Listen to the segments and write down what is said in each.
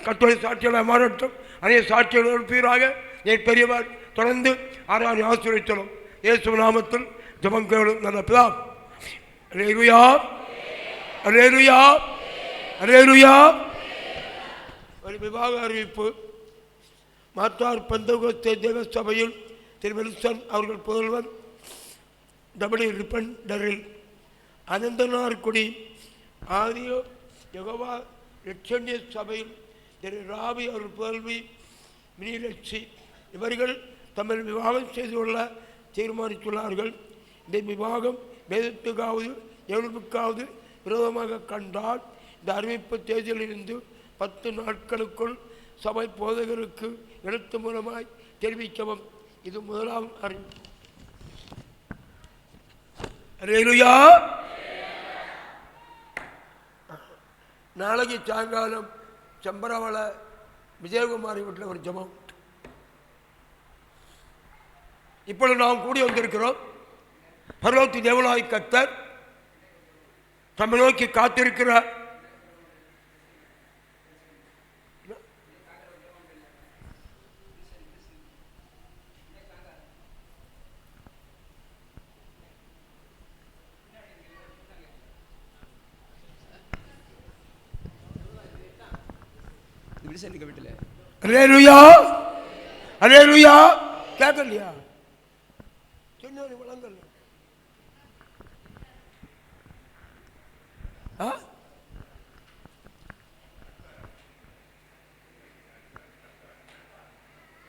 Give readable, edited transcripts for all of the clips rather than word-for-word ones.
கத்தோலிக்க சாட்சிகளை மாறட்டும். அநேக சாட்சிகள் எழுப்பீராக. என் பெரியவர் தொடர்ந்து ஆராதனை ஆசீர்வதித்தலும் இயேசு நாமத்தில் ஜெபம் கேளும் நல்ல பிதா. அல்லேலூயா, அல்லேலூயா, அல்லேலூயா. ஒரு விவாக அறிவிப்பு. மாற்றார் பெந்தகோஸ்தே தேவ சபையில் திரு வில்சன் அவர்கள் புதல்வன் டபிள்யூ ரிப்பண்டரில் அனந்தனார்குடி ஆதியோ யெகோவா லட்சண்டிய சபையில் திரு ராவி அவர்கள் புதல்வி மினிலட்சி இவர்கள் தம்மில் விவாகம் செய்து கொள்ள தீர்மானித்துள்ளார்கள். இந்த விவாகம் வேதத்துக்காவது எவ்வளவுக்காவது விரோதமாக கண்டால் இந்த அறிவிப்பு தேதியிலிருந்து 10 நாட்களுக்குள் சபை போதகருக்கு எழுத்து மூலமாய் தெரிவிக்கவும். இது முதலாம் அறிவிப்பு. அல்லேலூயா. நாளைக்கு சாயங்காலம் செம்பரவள விஜயகுமாரி வீட்டில் ஒரு ஜெபம். இப்பொழுது நாம் கூடி வந்திருக்கிறோம். பரலோக தேவனாய் கர்த்தர் தம்மை நோக்கி காத்திருக்கிறார். அல்லேலூயா, அல்லேலூயா. கேட்கலையா? சின்ன வளங்கள்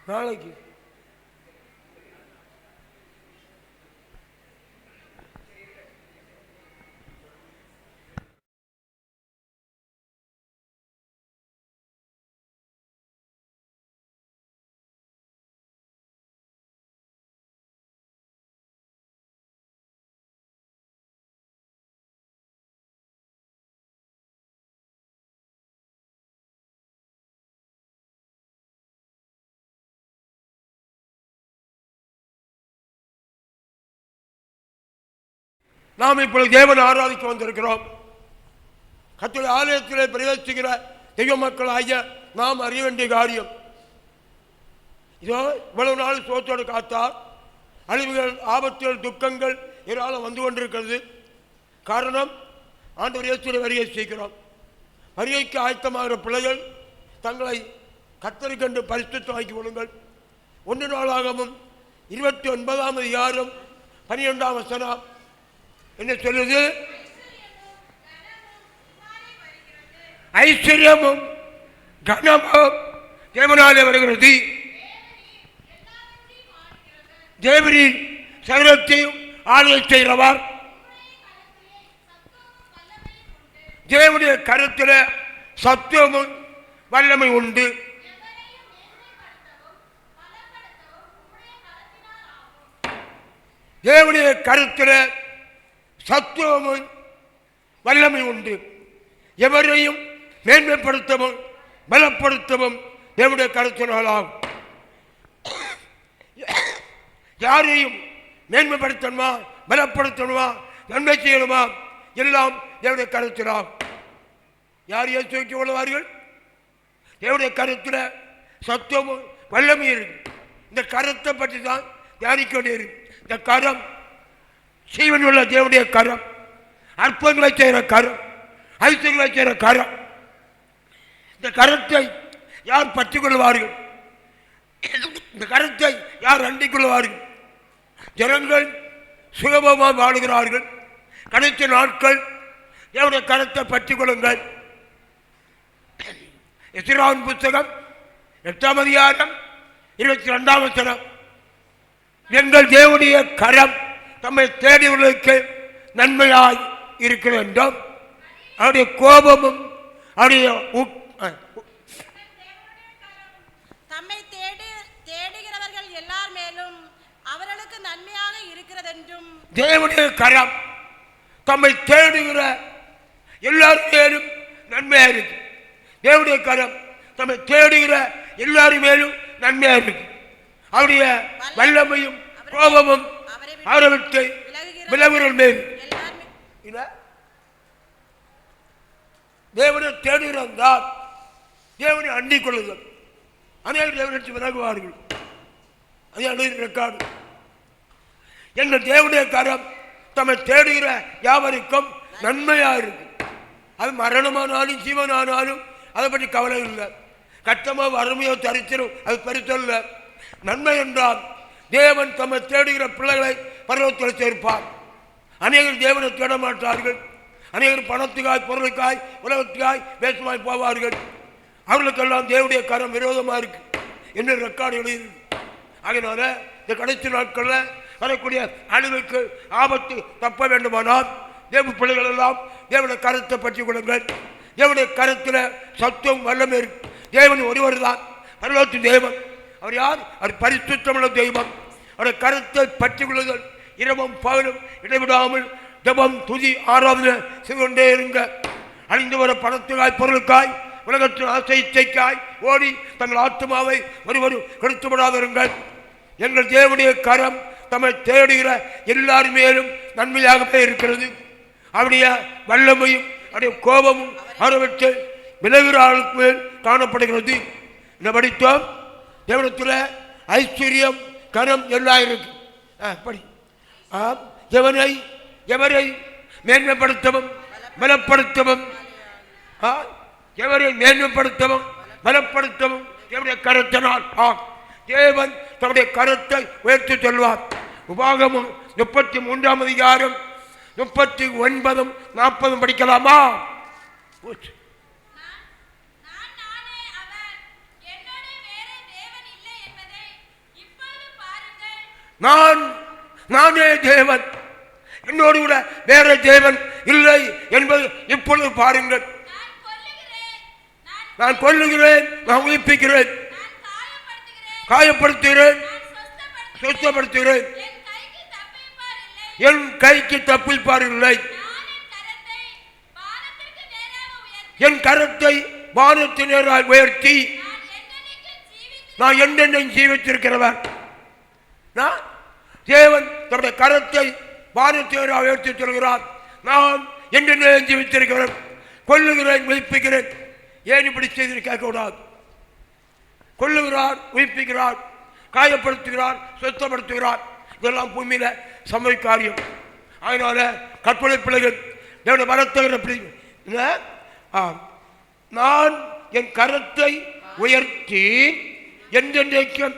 நாளைக்கு நாம் இப்பொழுது தேவனை ஆராதிக்க வந்திருக்கிறோம். கர்த்தருடைய ஆலயத்திலே பிரவேசிக்கிற தெய்வ மக்கள் ஆகிய நாம் அறிய வேண்டிய காரியம் இதோ. இவ்வளவு நாள் சோத்தோடு காத்தார். அழிவுகள், ஆபத்துகள், துக்கங்கள் ஏராளம் வந்து கொண்டிருக்கிறது. காரணம், ஆண்டவர் இயேசுவை வருகை செய்கிறோம். வருகைக்கு ஆயத்தமாகிற பிள்ளைகள் தங்களை கர்த்தருக்கென்று பரிசுத்தமாக்கிக் கொள்ளுங்கள். 1 நாளாகவும் 29ஆம் அதிகாரம் 12ஆம் வசனம் என்ன சொல்லுது? ஐஸ்வர்யமும் கனமும் தேவனாலே வருகிறது. தேவரின் சகலத்தையும் ஆளுகை செய்கிறவர். தேவனுடைய கருத்தில் சத்துவமும் வல்லமை உண்டு. தேவனுடைய கருத்தில் சத்துவமும் வல்லமை உண்டு. எவரையும் மேன்மைப்படுத்தவும் பலப்படுத்தவும் தேவனுடைய கருத்தினாலாகும். யாரையும் மேன்மைப்படுத்தணுமா, பலப்படுத்தணுமா, நன்மை செய்யணுமா, எல்லாம் தேவனுடைய கருத்தினாகும். யார் இயேசுவை கொள்வார்கள்? தேவனுடைய கருத்தில் சத்துவமும் வல்லமை இருக்கு. இந்த கருத்தை பற்றி தான் தியானிக்க வேண்டியிருக்கு. இந்த கரம் ஜீவனுள்ள தேவனுடைய கரம், அற்புதங்களை செய்கிற கரம், ஐஸ்வர்யங்களை செய்கிற கரம். இந்த கரத்தை யார் பற்றிக் கொள்வார்கள்? இந்த கரத்தை யார் அண்டிக் கொள்வார்கள்? ஜனங்கள் சுலபமாக வாழுகிறார்கள். கடைசி நாட்கள் தேவனுடைய கரத்தை பற்றிக் கொள்ளுங்கள். எஸ்றாவின் புத்தகம் 8ஆம் அதிகாரம் 22ஆம் வசனம். எங்கள் தேவனுடைய கரம் தம்மை தேடியவர்களுக்கு நன்மையாய் இருக்க வேண்டும். அவருடைய கோபமும் அவருடைய தம்மை தேடுகிறவர்கள் எல்லார் மேலும் அவர்களுக்கு நன்மையாக இருக்கிறது என்றும். தேவனுடைய கரம் தம்மை தேடுகிற எல்லார் மேலும் நன்மையாக இருக்கு. தேவனுடைய கரம் தம்மை தேடுகிற எல்லாரும் மேலும் நன்மையாக இருக்கு. அவருடைய வல்லமையும் கோபமும் அவரை விட்டு விலகுகள் மேல். தேவனை தேடுகிறார். தேவனை அண்டிக் கொள்ளுங்கள். அநேகர் தேவனை விலகுவார்கள். அது அநேகர் ரெக்கார்டு. எங்கள் தேவனுடைய கரம் தம்மை தேடுகிற யாவருக்கும் நன்மையா இருக்கு. அது மரணமானாலும் ஜீவனானாலும் அதை பற்றி கவலை இல்லை. கட்டமோ வறுமையோ தரித்திரம் அது பெருத்தல்ல. நன்மை என்றால் தேவன் தம்மை தேடுகிற பிள்ளைகளை பரலோகத்தில் சேர்ப்பார். அநேகர் தேவனை தேட மாட்டார்கள். அநேகர் பணத்துக்காய் பொருளுக்காய் உலகத்துக்காய் வேஷமாய் போவார்கள். அவர்களுக்கெல்லாம் தேவனுடைய கரம் விரோதமாக இருக்கு என்று ரெக்கார்டு எழுதியிருக்கு. ஆகினால இந்த கடைசி நாட்களில் வரக்கூடிய அழிவுக்கு ஆபத்து தப்ப வேண்டுமானால் தேவ பிள்ளைகள் எல்லாம் தேவனுடைய கரத்தை பற்றி கொள்ளுங்கள். தேவனுடைய கரத்தில் சத்துவம் வல்லமை இருக்கு. தேவன் ஒருவர் தான் பரலோகத்தின் தேவன். அவர் யார்? அவர் பரிசுத்தமுள்ள தெய்வம். அவருடைய கரத்தை பற்றி கொள்ளுங்கள். இரவும் பகலும் இடைவிடாமல் ஜெபம் துதி ஆராதனை செய்து கொண்டே இருங்க. அழிந்து வர பணத்துக்காய் பொருளுக்காய் உலகத்தின் ஆசை இச்சைக்காய் ஓடி தங்கள் ஆத்மாவை ஒருவர் கெடுத்துவிடாதிருங்கள். எங்கள் தேவனுடைய கரம் தம்மை தேடுகிற எல்லார் மேலும் நன்மையாகவே இருக்கிறது. அவருடைய வல்லமையும் அவருடைய கோபமும் அவரை விலகுகிற ஆளுக்கு மேல் காணப்படுகிறது. என்ன படித்தோம்? தேவனத்தில் ஐஸ்வர்யம் கரம் எல்லாம் இருக்கு. படி. எவரை மேன்மைப்படுத்தவும் பலப்படுத்தவும், எவரை மேன்மைப்படுத்தவும் பலப்படுத்தவும் தேவனுடைய கரத்தினால் தேவன் தன்னுடைய கரத்தை உயர்த்தி சொல்வார். உபாகமம் 33ஆம் அதிகாரம் 39, 40 படிக்கலாமா? நானே தேவன், என்னோடு கூட வேற தேவன் இல்லை என்பது இப்பொழுது பாருங்கள். நான் கொல்லுகிறேன், நான் உயிர்ப்பிக்கிறேன், காயப்படுத்துகிறேன், சுத்தப்படுத்துகிறேன். என் கைக்கு தப்பிப்பார் இல்லை. என் கரத்தை வானத்தின் நேராக உயர்த்தி நான் என்னென்ன ஜீவித்திருக்கிறவர். தேவன் தன்னுடைய கரத்தை வானத்தினராக உயர்த்தி சொல்கிறார். நான் என்னென்ன ஜீவித்திருக்கிறேன், கொல்லுகிறேன், உயிர்ப்பிக்கிறேன். ஏன் இப்படி செய்து கேட்கக்கூடாது? கொல்லுகிறார், உயிர்ப்பிக்கிறார், காயப்படுத்துகிறார், சுத்தப்படுத்துகிறார். இதெல்லாம் பூமியில சமய காரியம். அதனால கற்பனை பிள்ளைகள் தேவனுடைய வரத்தை நான் என் கரத்தை உயர்த்தி என்றென்றைக்கும்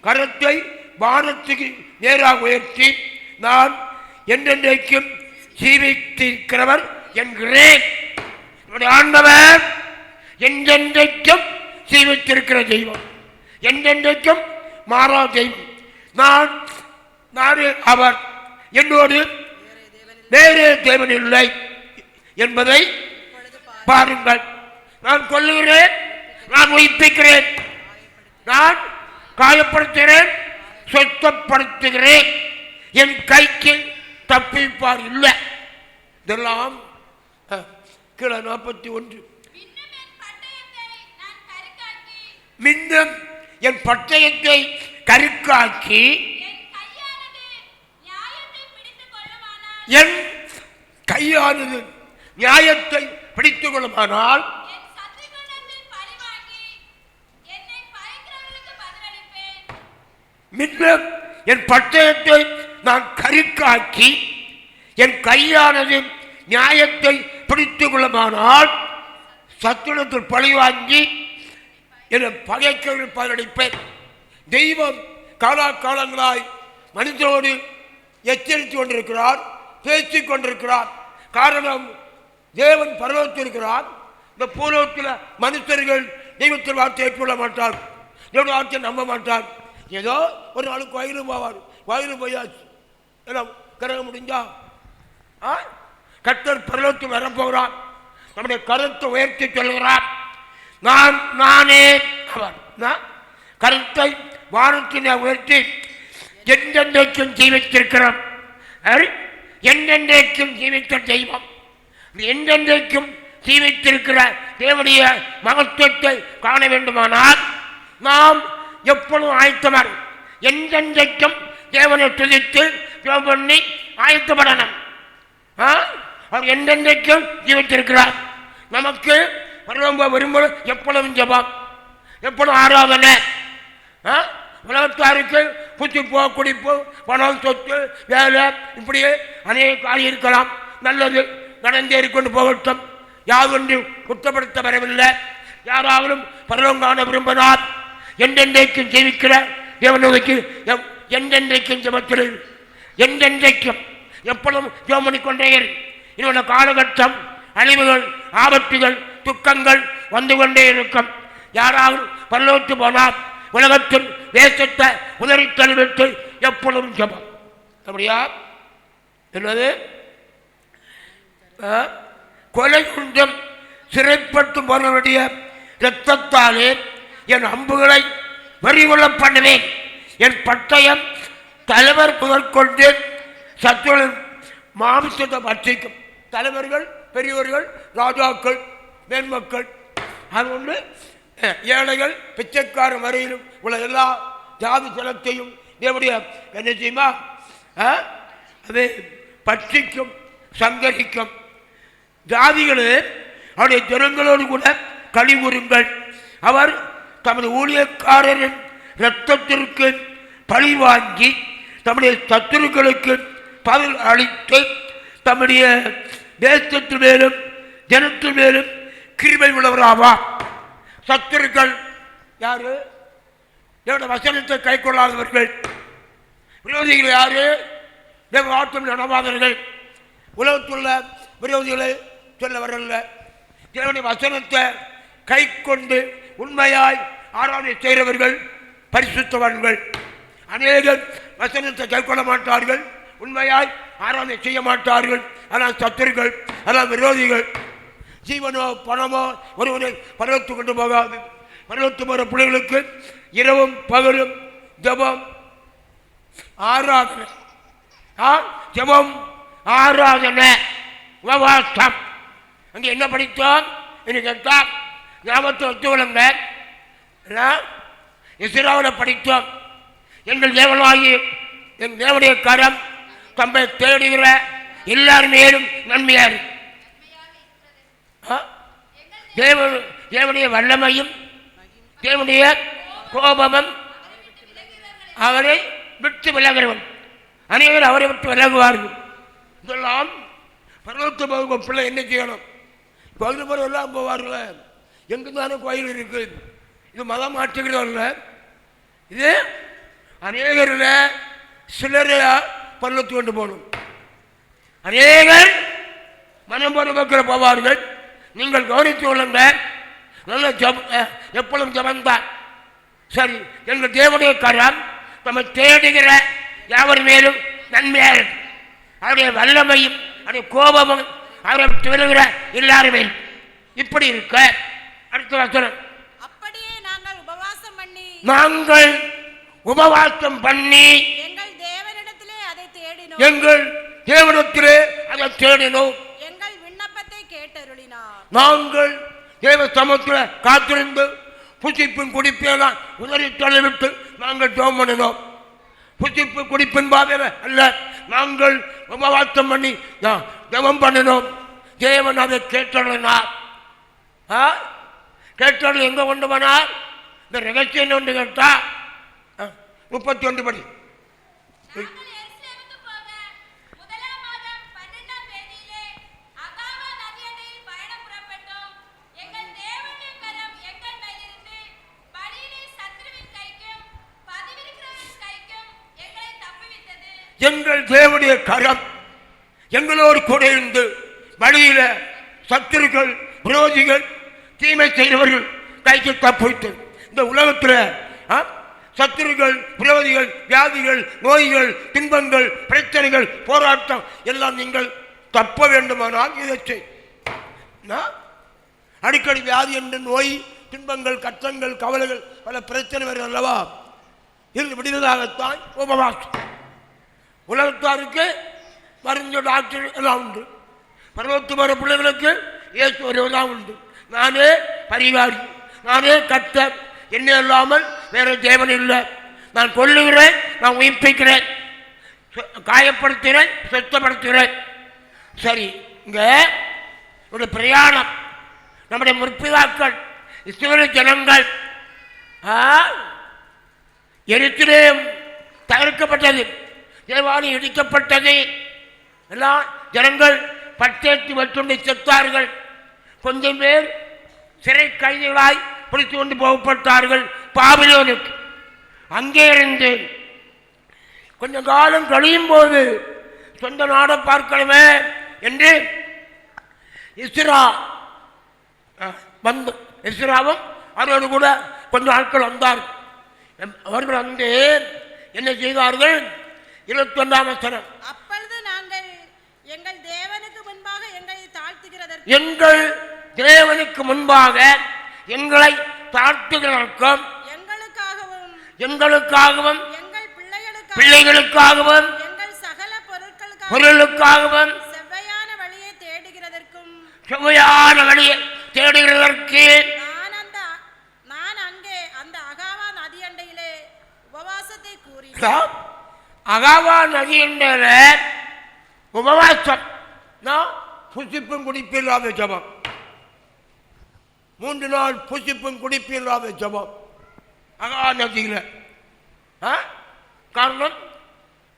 கரத்தை வானத்துக்கு நேராக உயர்த்தி நான் என்றென்றைக்கும் ஜீவித்திருக்கிறவர் என்கிறேன். ஆண்டவர் என்றென்றைக்கும் ஜீவித்திருக்கிற தெய்வம், என்றென்றைக்கும் மாறா தெய்வம். நானே அவர், என்னோடு வேறே தேவன் இல்லை என்பதை பாருங்கள். நான் கொல்லுகிறேன், நான் உயிர்ப்பிக்கிறேன், நான் காயப்படுத்துகிறேன், சுத்தப்படுத்துகிறேன். என் கைக்கு தப்பிப்பார் இல்லை. இதெல்லாம் கீழே 41. மின்னும் என் பட்டயத்தை கருக்காக்கி என் கையானது நியாயத்தை பிடித்துக் கொள்ளுமானால் மின்னும் என் பட்டயத்தை நான் கருக்காக்கி என் கையானது நியாயத்தை பிடித்துக் கொள்ளுமானால் சத்துணத்தில் பழி வாங்கி என் பகைக்கு பதிலளிப்பேன். தெய்வம் காலாகாலங்களாய் மனிதனோடு எச்சரித்து கொண்டிருக்கிறார், பேசிக் கொண்டிருக்கிறார். காரணம், தேவன் பரலோகத்தில் இருக்கிறார். இந்த பூலோகத்தில் மனுஷர்கள் தெய்வத்தில் வார்த்தை ஏற்றுக்கொள்ள மாட்டார், தேவனுடைய வார்த்தையை நம்ப மாட்டார். ஏதோ ஒரு நாளுக்கு வயிறு போவார், வயிறு போயாச்சு எல்லாம் கரக முடிஞ்சா. கர்த்தர் பரலோகத்தில் வரப்போகிறார். நம்முடைய கருத்தை உயர்த்தி சொல்கிறார். நானே அவர். கருத்தை வானத்தினை உயர்த்தி என்றென்றைக்கும் ஜீவித்திருக்கிறோம். என்றென்றைக்கும் ஜீவித்த தெய்வம், என்றென்றைக்கும் ஜீவித்திருக்கிற தேவனுடைய மகத்துவத்தை காண வேண்டுமானால் நாம் எப்பொழுதும் ஆயத்தவர். என்றென்றைக்கும் தேவனை துதித்து பண்ணி ஆயத்தப்படணும். அவர் என்றென்றைக்கும் ஜீவித்திருக்கிறார். நமக்கு பரலோகம் விரும்பும் எப்பொழுதும் ஜெபம், எப்பொழுதும் ஆராதனை. உலகத்தாருக்கு புத்திப்போ குடிப்போ பணம் சொத்து வேலை இப்படியே அநேக காரியம் இருக்கலாம். நல்லது நடந்தேறி கொண்டு போகட்டும், யாவொன்றும் குற்றப்படுத்த வரவில்லை. யாராலும் பரலோகம் காண விரும்பினார் என்றென்றைக்கும் ஜெயிக்கிற தேவனுக்கு என்றென்றைக்கும் ஜெபத்தில் என்றென்றைக்கும் எப்பொழுதும் ஜெபம் பண்ணிக்கொண்டே இன்னொரு காலகட்டம் அழிவுகள் ஆபத்துகள் துக்கங்கள் வந்து கொண்டே இருக்கும். யாராவது பரலோகத்து போனால் உலகத்தில் தேசத்தை உதறி தள்ளிவிட்டு எப்பொழுதும் ஜெபம். அப்படியா என்னது கொலை குன்றம் சிறைப்பட்டு போனவருடைய இரத்தத்தாலே என் அம்புகளை வரிகொள்ள பண்ணுவேன். என் பட்டயம் தலைவர் முதற்கொண்டு சத்துருவின் மாமிசத்தை பட்சிக்கும். தலைவர்கள் பெரியவர்கள் ராஜாக்கள் மேன்மக்கள் அது ஒன்று ஏழைகள் பிச்சைக்காரன் வரையிலும் உள்ள எல்லா ஜாதி ஜனத்தையும் தேவனுடைய என்ன செய்யுமா அது பட்சிக்கும் சங்கரிக்கும். ஜாதிகளே அவருடைய ஜனங்களோடு கூட கழிவுறுங்கள். அவர் தமது ஊழியக்காரரின் இரத்தத்திற்கு பழி வாங்கி தம்முடைய சத்துருக்களுக்கு பதில் அளித்து தம்முடைய தேசத்தின் மேலும் ஜனத்தின் மேலும் கிருபை உள்ளவராவா. சத்துருக்கள் யாரு? என்னோட வசனத்தை கை கொள்ளாதவர்கள். விரோதிகள் யாரு? வார்த்தை நடவாதவர்கள். உலகத்துள்ள விரோதிகளை சொல்ல வரல. தேவனுடைய வசனத்தை கை கொண்டு உண்மையாய் ஆராதனை செய்கிறவர்கள் பரிசுத்தவான்கள். அநேகர் வசனத்தை கை கொள்ள மாட்டார்கள், உண்மையாய் ஆராதனை செய்ய மாட்டார்கள். ஆனால் சத்துருக்கள், அதான் விரோதிகள். ஜீவனோ பணமோ ஒருவரை பரலத்து கொண்டு போகாது. பரலத்து போகிற பிள்ளைகளுக்கு இரவும் பகலும் ஜபம் ஆராதனை, ஜபம் ஆராதனை உபவாசம். அங்கே என்ன படித்தோம் என்று கேட்டால் ஞாபகத்தை ஒத்துக்கொள்ளுங்க. இஸ்ராவேலை படித்தோம். எங்கள் தேவனாகி என் தேவனுடைய கரம் தம்மை தேடுகிற எல்லாரும் மேலும் நன்மையாரு. தேவனுடைய வல்லமையும் தேவனுடைய கோபமும் அவரை விட்டு விலகிறவன். அனைவரும் அவரை விட்டு விலகுவார்கள். இதெல்லாம் பரலோகத்து போகும் பிள்ளை என்ன செய்யணும்? கோயில் போகிற எல்லாம் போவார்கள். எங்கு தானே கோயில் இருக்கு. இது மதம் மாற்றுகிறவர்கள. இது அநேகரில் சிலரைய பரலத்து கொண்டு போகணும். அநேகர் மனம் போன பக்கம் போவார்கள். நீங்கள் கவனித்து கொள்ளுங்க. நல்ல எப்பொழுதும் ஜபந்தான். சரி, எங்கள் தேவனுடைய கரம் நம்ம தேடுகிற யாவர் மேலும் நன்மையாக அவருடைய வல்லமையும் அவருடைய கோபமும் அவரை விழுகிற எல்லாருமே இப்படி இருக்க. அடுத்த வசனம், அப்படியே நாங்கள் உபவாசம் பண்ணி எங்கள் தேவனிடத்திலே அதை தேடினோம். எங்கள் தேவனிடத்திலே அதை தேடினோம். எங்கள் விண்ணப்பத்தை கேட்டருளினார். நாங்கள் தேவ சமூகத்தில் காத்திருந்து புசிப்பின் குடிப்பெல்லாம் உதறி தள்ளிவிட்டு நாங்கள் ஜெபம் பண்ணினோம். புசிப்பு குடிப்பின் பாதையில அல்ல, நாங்கள் உபவாசம் பண்ணி ஜெபம் பண்ணினோம். தேவன் அதை கேட்டருளினார். கேட்டருள் எங்க கொண்டு போனார்? இந்த ரகசியம் ஒன்று கேட்டா 31 படி. எங்கள் தேவனுடைய கரம் எங்களோடு கூட இருந்து வழியில சத்துருக்கள் விரோதிகள் தீமை செய்தவர்கள் கைக்கு தப்பித்து இந்த உலகத்தில் சத்துருக்கள் விரோதிகள் வியாதிகள் நோய்கள் துன்பங்கள் பிரச்சனைகள் போராட்டம் எல்லாம் நீங்கள் தப்ப வேண்டுமானால் இதை செய். அடிக்கடி வியாதி என்ற நோய் துன்பங்கள் கஷ்டங்கள் கவலைகள் பல பிரச்சனை வருது அல்லவா? இது விடுதலாகத்தான் உபவாசம். உலகத்தாருக்கு மருந்து டாக்டர் எல்லாம் உண்டு. பருவத்து வர பிள்ளைகளுக்கு இயேசு வருவதாக உண்டு. நானே பரிகாரி, நானே கர்த்தர், என்ன இல்லாமல் வேற தேவன் இல்லை. நான் கொல்லுகிறேன், நான் உயிர்ப்பிக்கிறேன், காயப்படுத்துகிறேன், சுத்தப்படுத்துகிறேன். சரி, இங்கே ஒரு பிரயாணம் நம்முடைய முற்பிதாக்கள் இஸ்ரவேல் ஜனங்கள் எரித்திலேயும் தகர்க்கப்பட்டது, தேவாலயம் இடிக்கப்பட்டது, எல்லாம் ஜனங்கள் பட்டேற்றி வச்சுண்டு செத்தார்கள். கொஞ்சம் பேர் சிறை கைதிகளாய் பிடித்து கொண்டு போகப்பட்டார்கள் பாபிலோனுக்கு. அங்கே இருந்து கொஞ்ச காலம் கழியும் போது சொந்த நாடை பார்க்கணுமே என்று இஸ்ராவும் அவரோடு கூட கொஞ்சம் ஆட்கள் வந்தார்கள். அவர்கள் வந்து என்ன செய்தார்கள்? 21ஆம் வசனம், அப்பொழுது நாங்கள் எங்கள் தேவனுக்கு முன்பாக எங்களை தாழ்த்துகிறதற்கு தேவனுக்கு முன்பாக எங்களை தாழ்த்துகிறதற்கும் எங்களுக்காகவும் எங்கள் பிள்ளைகளுக்காகவும் எங்கள் சகல பொருளுக்காகவும் செவ்வையான வழியை தேடுகிறதற்கு நான் அங்கே அந்த அகாவா நதி அண்டையிலே உபவாசத்தை கூறினேன். அகாவா நதி அண்டையில உபவாசம், புசிப்பும் குடிப்பில்லாத ஜபம், 3 நாள் புசிப்பும் குடிப்பில்லாத ஜபம் அகாவா நதியில். காரணம்,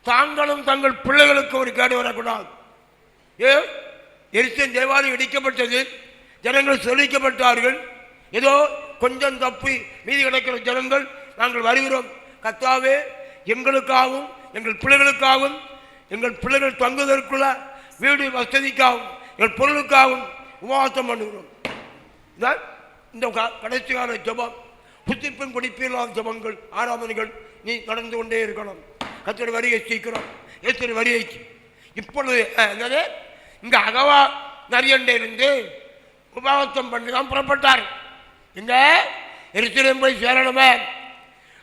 தாங்களும் தங்கள் பிள்ளைகளுக்கு ஒரு கேடு வரக்கூடாது. எரிசன் தேவாலயம் இடிக்கப்பட்டது, ஜனங்கள் சொல்லிக்கப்பட்டார்கள். ஏதோ கொஞ்சம் தப்பி மீதி கிடக்கிற ஜனங்கள் நாங்கள் வருகிறோம், கர்த்தாவே எங்களுக்காகவும் எங்கள் பிள்ளைகளுக்காகவும் எங்கள் பிள்ளைகள் தங்குவதற்குள்ள வீடு வசதிக்காகவும் எங்கள் பொருளுக்காகவும் உபவாசம் பண்ணுகிறோம். இந்த கடைசி கால ஜபம், புத்திப்பும் குடிப்பில்லாத ஜபங்கள், ஆராதனைகள் நீ நடந்து கொண்டே இருக்கணும். கர்த்தருடைய வரியை சீக்கிரம், ஏசுடைய வரியை இப்பொழுது என்னது, இங்கே அகவா நரியண்டையிலிருந்து உபவாசம் பண்ணி தான் புறப்பட்டார். இந்த எருசலேம் போய் சேரணுமே,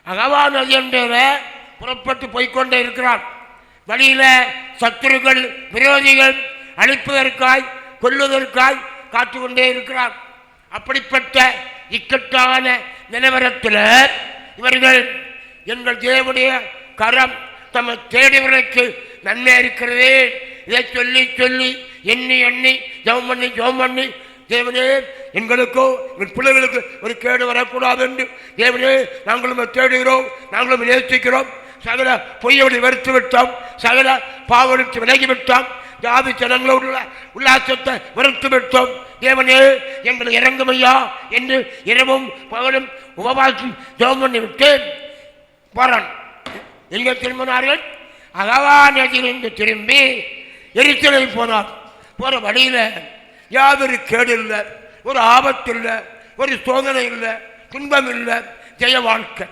அகவா நரியண்டையில் புறப்பட்டு போய்கொண்டே இருக்கிறார். வழியில் சத்துருக்கள் விரோதிகள் அழிப்பதற்காய் கொல்லுவதற்காய் காத்துக்கொண்டே இருக்கிறார். அப்படிப்பட்ட இக்கட்டான நிலவரத்தில் இவர்கள் எங்கள் தேவனுடைய கரம் தம்மை தேடியவர்களுக்கு நன்மை இருக்கிறது, இதை சொல்லி சொல்லி எண்ணி ஜெபம் பண்ணி தேவனே எங்களுக்கோ எங்கள் பிள்ளைகளுக்கு ஒரு கேடு வரக்கூடாது என்று தேவனே நாங்களும் தேடுகிறோம், நாங்களும் நேசிக்கிறோம். சகல பொய்யவனை வெறுத்து விட்டோம், சகல பாவனுக்கு விலகிவிட்டோம், ஜாதி ஜனங்களோடு உல்லாசத்தை வெறுத்து விட்டோம். தேவனே எங்களை இறங்குமையா என்று இரவும் பகலும் உபவாசி ஜெபம் பண்ணி விட்டு போறான். எங்கே திரும்பினார்கள்? அகவா நதியிலிருந்து திரும்பி எரிசலேம் போனார். போற வழியில் யாதொரு கேடு இல்லை, ஒரு ஆபத்து இல்லை, ஒரு சோதனை இல்லை, துன்பம் இல்லை, ஜெய வாழ்க்கை,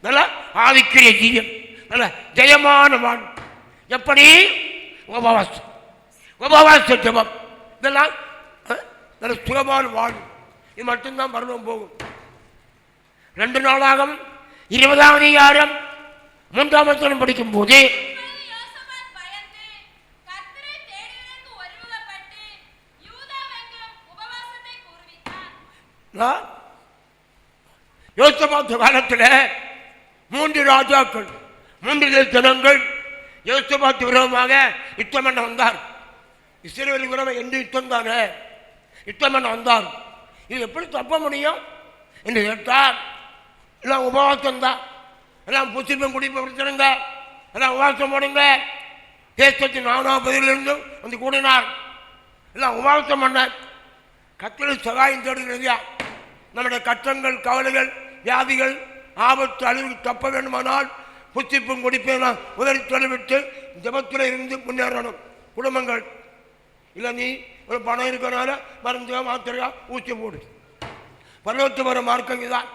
நல்ல ஆவிக்குரிய ஜீவன், நல்ல ஜெயமான வாழ்க்கை. எப்படி? உபவாச ஜபம், இதெல்லாம் நல்ல சுகமான வாழ்வு. இது மட்டும்தான் மரணம் போகும். 2 நாளாகவும் 20ஆம் அதிகாரம் 3ஆம் வசனம் படிக்கும் போது யோசபாத் காலத்தில் 3 ராஜாக்கள் 3 ஜனங்கள் யோசபாத் விரோதமாக யுத்தம் பண்ண வந்தார். இஸ்ரவேல் விரோதம் என்று யுத்தம் தானே, யுத்தம் பண்ண வந்தார். இது எப்படி தப்ப முடியும் என்று கேட்டால், எல்லாம் உபவாசம் தான், எல்லாம் புசிப்பும் குடிப்பும் பிரச்சனைங்க, எல்லாம் உபவாசம் போடுங்க. தேசத்தின் 4 பகுதியிலிருந்தும் வந்து கூடினார், எல்லாம் உபவாசம் பண்ண. கர்த்தர் சகாயம் தேடுகிறதா? நம்முடைய கஷ்டங்கள், கவலைகள், வியாதிகள், ஆபத்து, அழிவு தப்ப வேண்டுமானால் புசிப்பும் குடிப்பேன் உதறி தொலைவிட்டு ஜபத்தில் இருந்து முன்னேறணும். குடும்பங்கள் இல்லை, நீ ஒரு பணம் இருக்கிறனால மருந்து மாத்திரையா ஊசி போடு, பருவத்து வர மார்க்கம் தான்.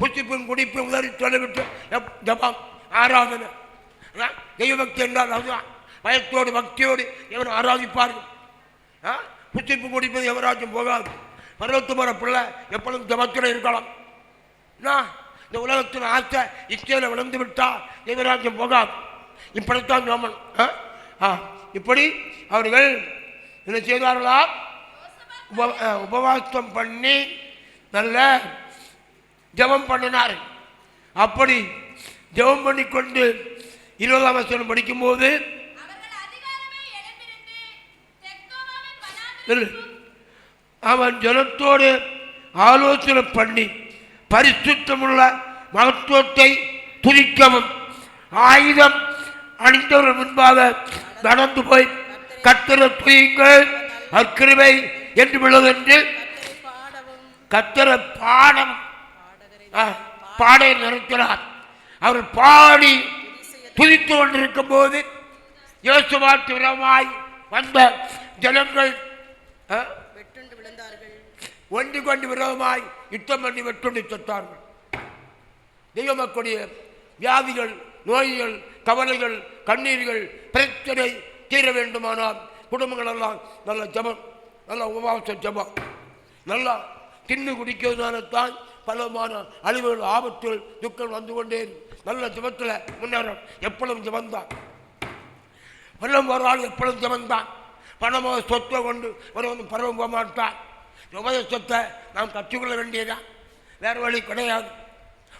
புசிப்பும் குடிப்பும் உதறி தொலைவிட்டு ஜபம் ஆராதனை, தெய்வபக்தி என்றால் அதுதான். பயத்தோடு பக்தியோடு எவன் ஆராதிப்பார்கள். புசிப்பு குடிப்பது எவராச்சும் போகாது. பருவத்து வர பிள்ளை எப்பொழுதும் ஜபத்தில் இருக்கலாம். இந்த உலகத்தின் ஆசை இச்சையில் விழுந்து விட்டால் தேவராஜ்யம் போகாது. இப்படித்தான் ஜோமன். இப்படி அவர்கள் என்ன செய்தார்களா? உபவாசம் பண்ணி நல்ல ஜபம் பண்ணினார். அப்படி ஜபம் பண்ணி கொண்டு 20ஆம் வசனம் படிக்கும்போது அவன் ஜனத்தோடு ஆலோசனை பண்ணி பரிசுத்தமுள்ள மகத்துவத்தை துதிக்கவும் ஆயுதம் அணிந்தவர்கள் முன்பாக நடந்து போய் கர்த்தரை துதியுங்கள் அக்கிருபை என்று விழுவென்று கர்த்தரை பாடை நிறுத்தினார். அவர் பாடி துதித்து கொண்டிருக்கும் போது யோசுவாவுக்கு விரோதமாய் வந்த ஜனங்கள் ஒன்று கொண்டு விரோதமாய் யுத்தம் பண்ணி வெட்டுண்டு செத்தார்கள். தெய்வ மக்களுடைய வியாதிகள், நோய்கள், கவலைகள், கண்ணீர்கள், பிரச்சனை தீர வேண்டுமானால் குடும்பங்கள் எல்லாம் நல்ல ஜபம், நல்ல உபவாச ஜபம், நல்லா தின்னு குடிக்கிறதுனால்தான் பலமான அழிவுகள், ஆபத்துகள், துக்கம் வந்து கொண்டே நல்ல ஜபத்தில் முன்னேறும். எப்பொழுதும் ஜபந்தான். பணம் ஒரு ஆள் எப்பொழுதும் ஜபந்தான். பணமோ சொத்தை கொண்டு ஒரு பரவ போக மாட்டான். உபதேசத்தை நாம் கற்றுக்கொள்ள வேண்டியதான், வேறு வழி கிடையாது.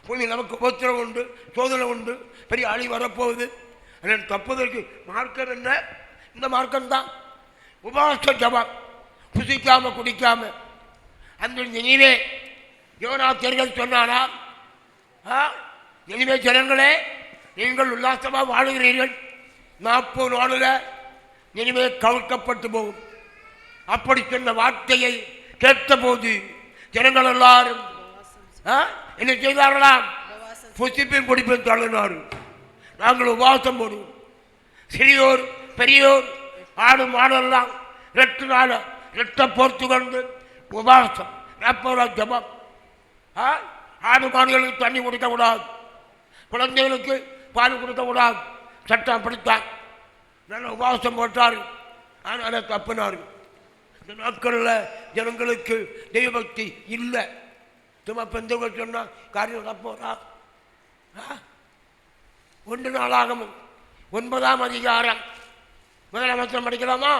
பூமி நமக்கு உபத்திரம் உண்டு, சோதனை உண்டு, பெரிய அழி வரப்போகுது. அதன் தப்புவதற்கு மார்க்கம் என்ன? இந்த மார்க்கம்தான். உபவாச ஜபம், புசிக்காம குடிக்காம. அந்த நினைவே யோனாத்தியர்கள் சொன்னானா, நினைவே ஜனங்களே நீங்கள் உல்லாசமாக வாழுகிறீர்கள், 40 நாளில் நினைவே கவிழ்க்கப்பட்டு போகும். அப்படி சொன்ன வார்த்தையை கேட்ட போது ஜனங்கள் எல்லாரும் என்ன செய்தார்களாம்? புசிப்பையும் குடிப்பையும் தள்ளினார்கள். நாங்கள் உபவாசம் போடுவோம். சிறியோர் பெரியோர் ஆடு மாடெல்லாம் 2 நாள் 2 போர்த்து கொண்டு உபவாசம், ஜபம். ஆடு மாடுகளுக்கு தண்ணி கொடுக்கக்கூடாது, குழந்தைகளுக்கு பால் கொடுக்கக்கூடாது, சட்டம் அப்படித்தான். நல்ல உபவாசம் போட்டார்கள். ஆனால் தப்பினார்கள். இந்த நாட்களில் ஜனங்களுக்கு தெய்வபக்தி இல்லை. சும்மா பெந்தவர்கள் சொன்னால் காரியம் நடப்போரா? 1 நாளாகமும் 9ஆம் அதிகாரம் 1ஆம் வசனம் படிக்கலாமா?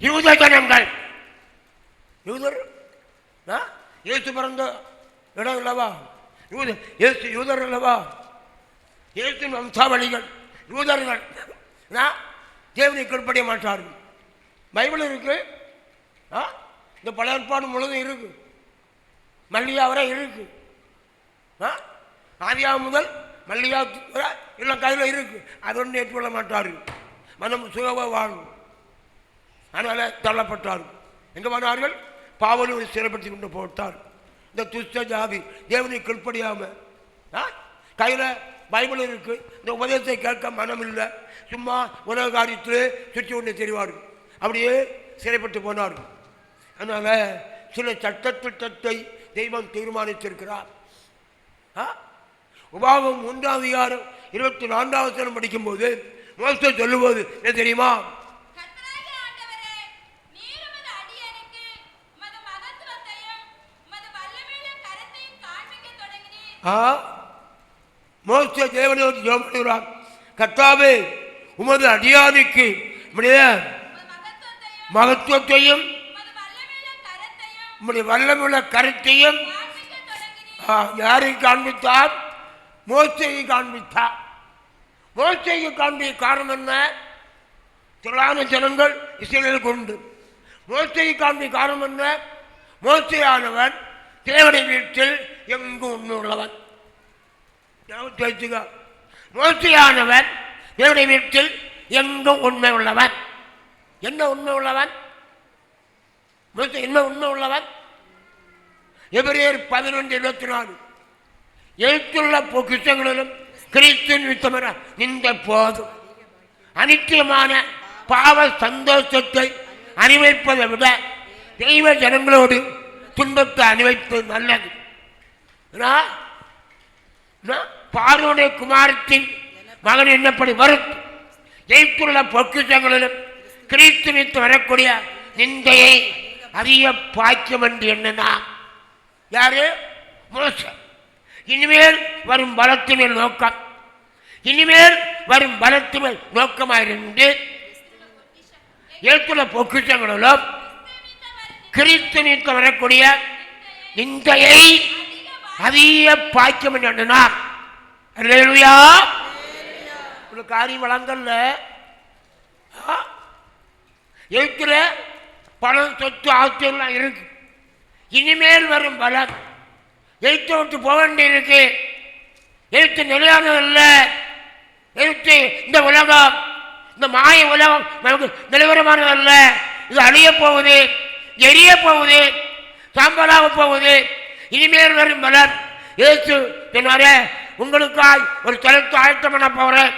யூத ஜனங்கள், யூதர் இயேசு பிறந்த இடம் இல்லவா? யூதர் அல்லவா? இயேசு வம்சாவளிகள் யூதர்கள். தேவனை கீழ்ப்படிய மாட்டார்கள். பைபிள் இருக்கு, இந்த பழைய ஏற்பாடு முழுதும் இருக்கு, மல்லிகா வரை இருக்கு. ஆதியா முதல் மல்லிகா எல்லாம் கையில் இருக்கு. அது ஒன்று ஏற்றுக்கொள்ள மாட்டார்கள். மனம் சுகமாக வாழும். அதனால் தள்ளப்பட்டார்கள். எங்கே போனார்கள்? பாவலூரை சிறைப்படுத்தி கொண்டு போட்டார். இந்த துஷ்ட ஜாதி தேவனை கீழ்ப்படியாமல் கையில் பைபிள் இருக்கு, இந்த உபதேசத்தை கேட்க மனம் இல்லை, சும்மா உலக காரியத்திலே சுற்றி கொண்டு தெரிவார்கள். அப்படியே சிறைப்பட்டு போனார்கள். அதனால் சில சட்டத்திட்டத்தை தெய்வம் தீர்மானித்திருக்கிறார். உபாகம் 3ஆம் அதிகாரம் 24ஆம் வசனம் படிக்கும்போது மோசே சொல்லும்போது என்ன தெரியுமா? மோசே தேவனோடு ஜெபம் பண்ணுகிறார். கர்த்தாவே, உமது அடியானுக்கு உம்முடைய மகத்துவத்தையும் உம்முடைய வல்லமையுள்ள கருத்தையும் யாரை காண்பித்தார்? மோசேயை காண்பித்தார். மோசேயை காண்பிக்க காரணம் என்ன? திரளான ஜனங்கள் இஸ்ரவேலுக்கு உண்டு. மோசேயை காண்பிக்க காரணம் என்ன? மோசேயானவன் தேவனுடைய வீட்டில் எங்கும் உண்மை உள்ளவன். மோசேயானவன் தேவனுடைய வீட்டில் எங்கும் உண்மை உள்ளவன். என்ன உண்மை உள்ளவன்? என்ன உண்மை உள்ளவன்? எபிரேயர் 11:24 எழுத்துள்ள பொக்கிஷங்களிலும் கிறிஸ்துவின் நிமித்தமென நின்ற போதும் அனித்தியமான பாவ சந்தோஷத்தை அனுபவிப்பதை விட தெய்வ ஜனங்களோடு துன்பத்தை அனுபவிப்பது நல்லது. பார்வோனுடைய குமாரத்தின் மகன் என்னப்படி வரும் எழுத்துள்ள பொக்கிஷங்களிலும் கிறிஸ்து நிமித்து வரக்கூடிய நிந்தையை அதிக பாக்கியம் என்று என்னன்னா யாரு? மோசே. இனிமேல் வரும் பலத்தின் மேல் நோக்கம், இனிமேல் வரும் பலத்தின் மேல் நோக்கமாயிருந்து எழுத்துள்ள பொக்கிஷங்களிலும் கிறிஸ்து நீக்க வரக்கூடிய நிந்தையை அதிக பாக்கியம் என்று எண்ணினார். அல்லேலூயா. ஒரு காரியம் வழங்கல்ல, இருக்கிற பணம் சொத்து ஆஸ்தியெல்லாம் இருக்கு. இனிமேல் வரும் பலம் எழுத்து விட்டு போக வேண்டி இருக்கு. எழுத்து நிலையானது அல்ல. எழுத்து இந்த உலகம், இந்த மாய உலகம் நமக்கு நிலவரமானது அல்ல. இது அழிய போகுது, எரிய போகுது, சாம்பலாக போகுது. இனிமேல் வரும் பலன் இயேசு சொன்னாரே, உங்களுக்காய் ஒரு தலத்து ஆயத்தம் பண்ண போறேன்.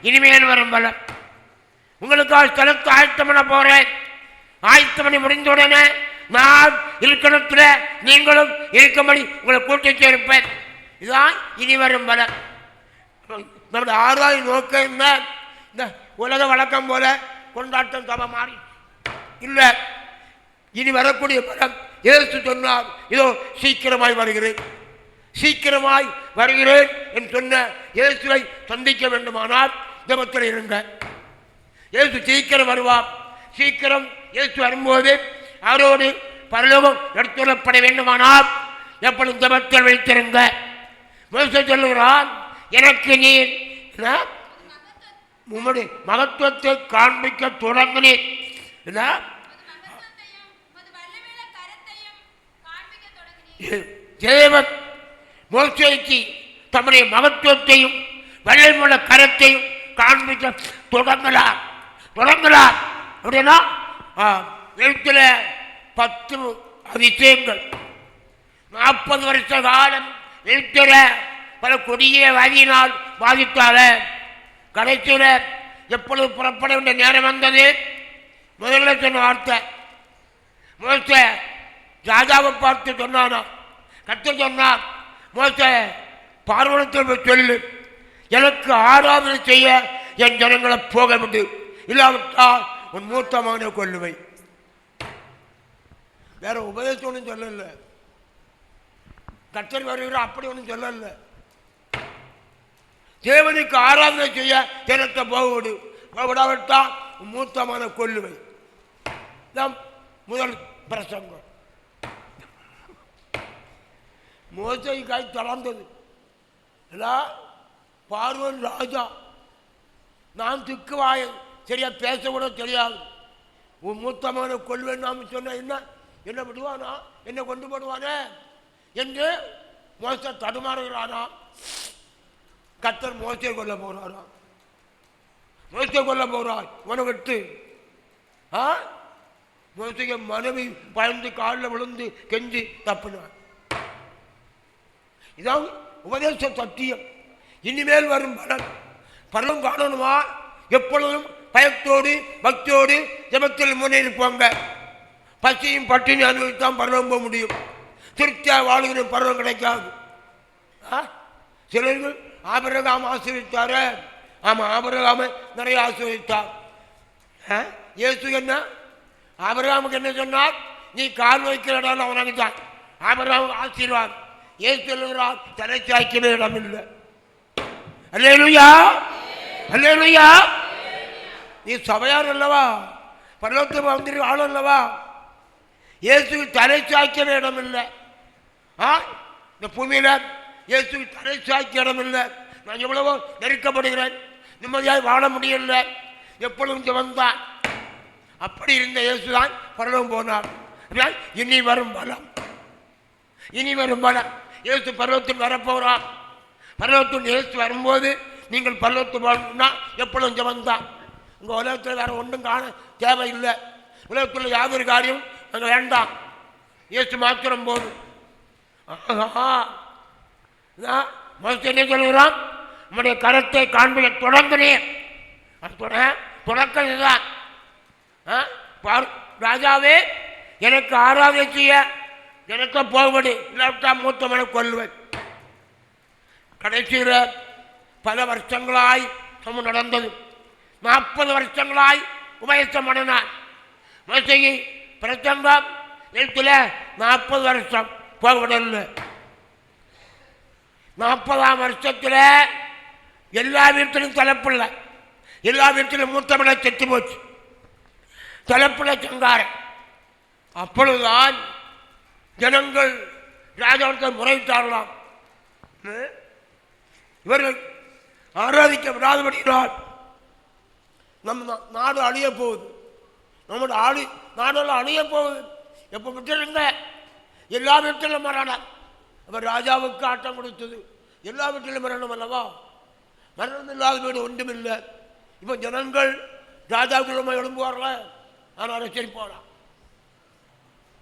இனிமேல் வரும் பலன் உங்களுக்காய் தலத்து ஆயத்தம் பண்ண போறேன். ஆயத்தம் பண்ணி முடிந்த உடனே நான் இருக்கணத்துல நீங்களும் இருக்கும்படி உங்களை கூட்டி சேர்ப்பேன். இதுதான் இனி வரும் பலன். நம்முடைய ஆராய் நோக்கம் இந்த உலக வழக்கம் போல கொண்டாட்டம் சபை மாறி இல்லை. இனி வரக்கூடிய பலம் இயேசு சொன்னார், இதோ சீக்கிரமாய் வருகிறேன், சீக்கிரமாய் வருகிறேன் என்று சொன்ன இயேசுவை சந்திக்க வேண்டுமானால் ஜெபத்தில் இருங்க. இயேசு சீக்கிரம் வருவார். சீக்கிரம் இயேசு வரும்போது அவரோடு பரலோகம் எடுத்துள்ளப்பட வேண்டுமானால் எப்பொழுதும் ஜெபத்தில் வைத்திருங்க. மோசே சொல்லுகிறான், எனக்கு நீர் உம்முடைய மகத்துவத்தை காண்பிக்க தொடங்கினேன். தேவன் மோசேக்கு தம்முடைய மகத்துவத்தையும் வல்லமையுள்ள கரத்தையும் காண்பிக்க தொடங்கலாம். அப்படின்னா எழுத்துல 10 அதிசயங்கள். 40 வருஷ காலம் எழுத்துல பல கொடிய வாதியினால் பாதித்தால கடைசியில் எப்பொழுது புறப்பட வேண்டிய நேரம் வந்தது, முதல்ல சொன்ன வார்த்தை மோசே ராஜாவை பார்த்து சொன்னானா, கர்த்தர் சொன்னார், மோசே பார்வோனிடத்தில் சொல்லு, எனக்கு ஆராதனை செய்ய என் ஜனங்களை போக விடு, இல்லாவிட்டால் உன் மூத்த மகனை கொல்லுவை. வேற உபதேசம் ஒன்றும் சொல்லல, கர்த்தர் வருகிற அப்படி ஒன்றும் சொல்லல. தேவனுக்கு ஆராதனை செய்ய ஜனத்தை போக விடு, விடாவிட்டால் உன் மூத்த மகனை கொல்லுவை. முதல் பிரசங்கம். மோசே கை தளர்ந்தது. பார்வன் ராஜா, நான் திக்குவாய சரியா பேச கூட தெரியாது, உன் மூத்தமான கொள்வேன் நாம் சொன்ன என்ன விடுவானா, என்ன கொண்டு போடுவானே என்று மோசே தடுமாறுகிறானா. கர்த்தர் மோசே கொல்ல போறாரா, மோசே கொல்ல போறார் உன விட்டு. மோசைய மனைவி பயந்து காலில் விழுந்து கெஞ்சி தப்பினார். இதான் உபதேச சத்தியம். இனிமேல் வரும் பலன் பலன் காணணுமா, எப்பொழுதும் பயத்தோடு பக்தியோடு ஜெபத்தில் முன்னேறிப்போங்க. பசியும் பட்டினி அனுபவித்தான் பருவம் போக முடியும். திருப்தியாக வாழ்கிற பருவம் கிடைக்காது. சிலர்கள் ஆபிரகாம் ஆசீர்வதித்தாரு. ஆமாம், ஆபிரகாமை நிறைய ஆசீர்வதித்தார். இயேசு என்ன ஆபிரகாமுக்கு என்ன சொன்னார், நீ கால் வைக்கிற இடம் அவனுக்கு தான். ஆபிரகாம் ஆசீர்வாதம். ஏன் சொல்லுகிறார், தலை சாய்க்கிற இடம் இல்லை. அல்லேலூயா, அல்லேலூயா. நீ சபையார் அல்லவா, பரலோகத்துக்கு வந்துட்டு ஆள் அல்லவா. இயேசுக்கு தலை சாய்க்கிற இடம் இல்லை. இந்த பூமியில இயேசுக்கு தலை சாய்க்கிற இடம் இல்லை. நான் எவ்வளவோ நெருக்கப்படுகிறேன், நிம்மதியாக வாழ முடியல, எப்பொழுதும் ஜெபந்தான். அப்படி இருந்த இயேசுதான் பரலோகம் போனார். இனி வரும் பலம், இனி வரும் பலம். இயேசு பரலோகத்தில் வரப்போகிறார். பரலோகத்தில் இயேசு வரும்போது நீங்கள் பரலோகத்தில் போகணும்னா எப்பொழுதும் ஜெபந்தான். உங்கள் உலகத்தில் வேற ஒன்றும் காண தேவையில்லை. உலகத்தில் யாதொரு காரியம் அங்கே வேண்டாம், இயேசு மாத்திரம் போதும். என்ன சொல்கிறான், நம்முடைய கரத்தை காண்பிக்க தொடங்கினேன். தொடக்கம் இதுதான். ராஜாவே, எனக்கு ஆராதனை செய்ய எனக்கு போகபடி, இல்லாவிட்டா மூத்தவனை கொல்லுவேன். கடைசியில் பல வருஷங்களாய் சமம் நடந்தது. 40 வருஷங்களாய் உபதேசம் பண்ணினான். மோசேக்கு பிரசங்கம் எழுத்துல 40 வருஷம் போகவிடல. 40ஆம் வருஷத்தில் எல்லா வீட்டிலும் தலைப்பில்லை, எல்லா வீட்டிலும் மூத்தவனை செத்து போச்சு. தலைப்பிள்ளை சங்காரம். அப்பொழுதுதான் ஜனங்கள் ராஜாவிடத்தை முறையிட்டார்களாம். இவர்கள் ஆராதிக்க விடாதபடினால் நம்ம நாடு அழிய போகுது, நம்முடைய நாடெல்லாம் அழிய போகுது. எப்போ விட்டுருங்க, எல்லா வீட்டிலும் மரணம். அவர் ராஜாவுக்கு ஆட்டம் கொடுத்தது எல்லா வீட்டிலும் மரணம் அல்லவா? மரணம் இல்லாத வீடு ஒன்றுமில்லை. இப்போ ஜனங்கள் ராஜாவுக்கு நம்ம எழும்புவார்கள, ஆனால் அரசியல் போனான்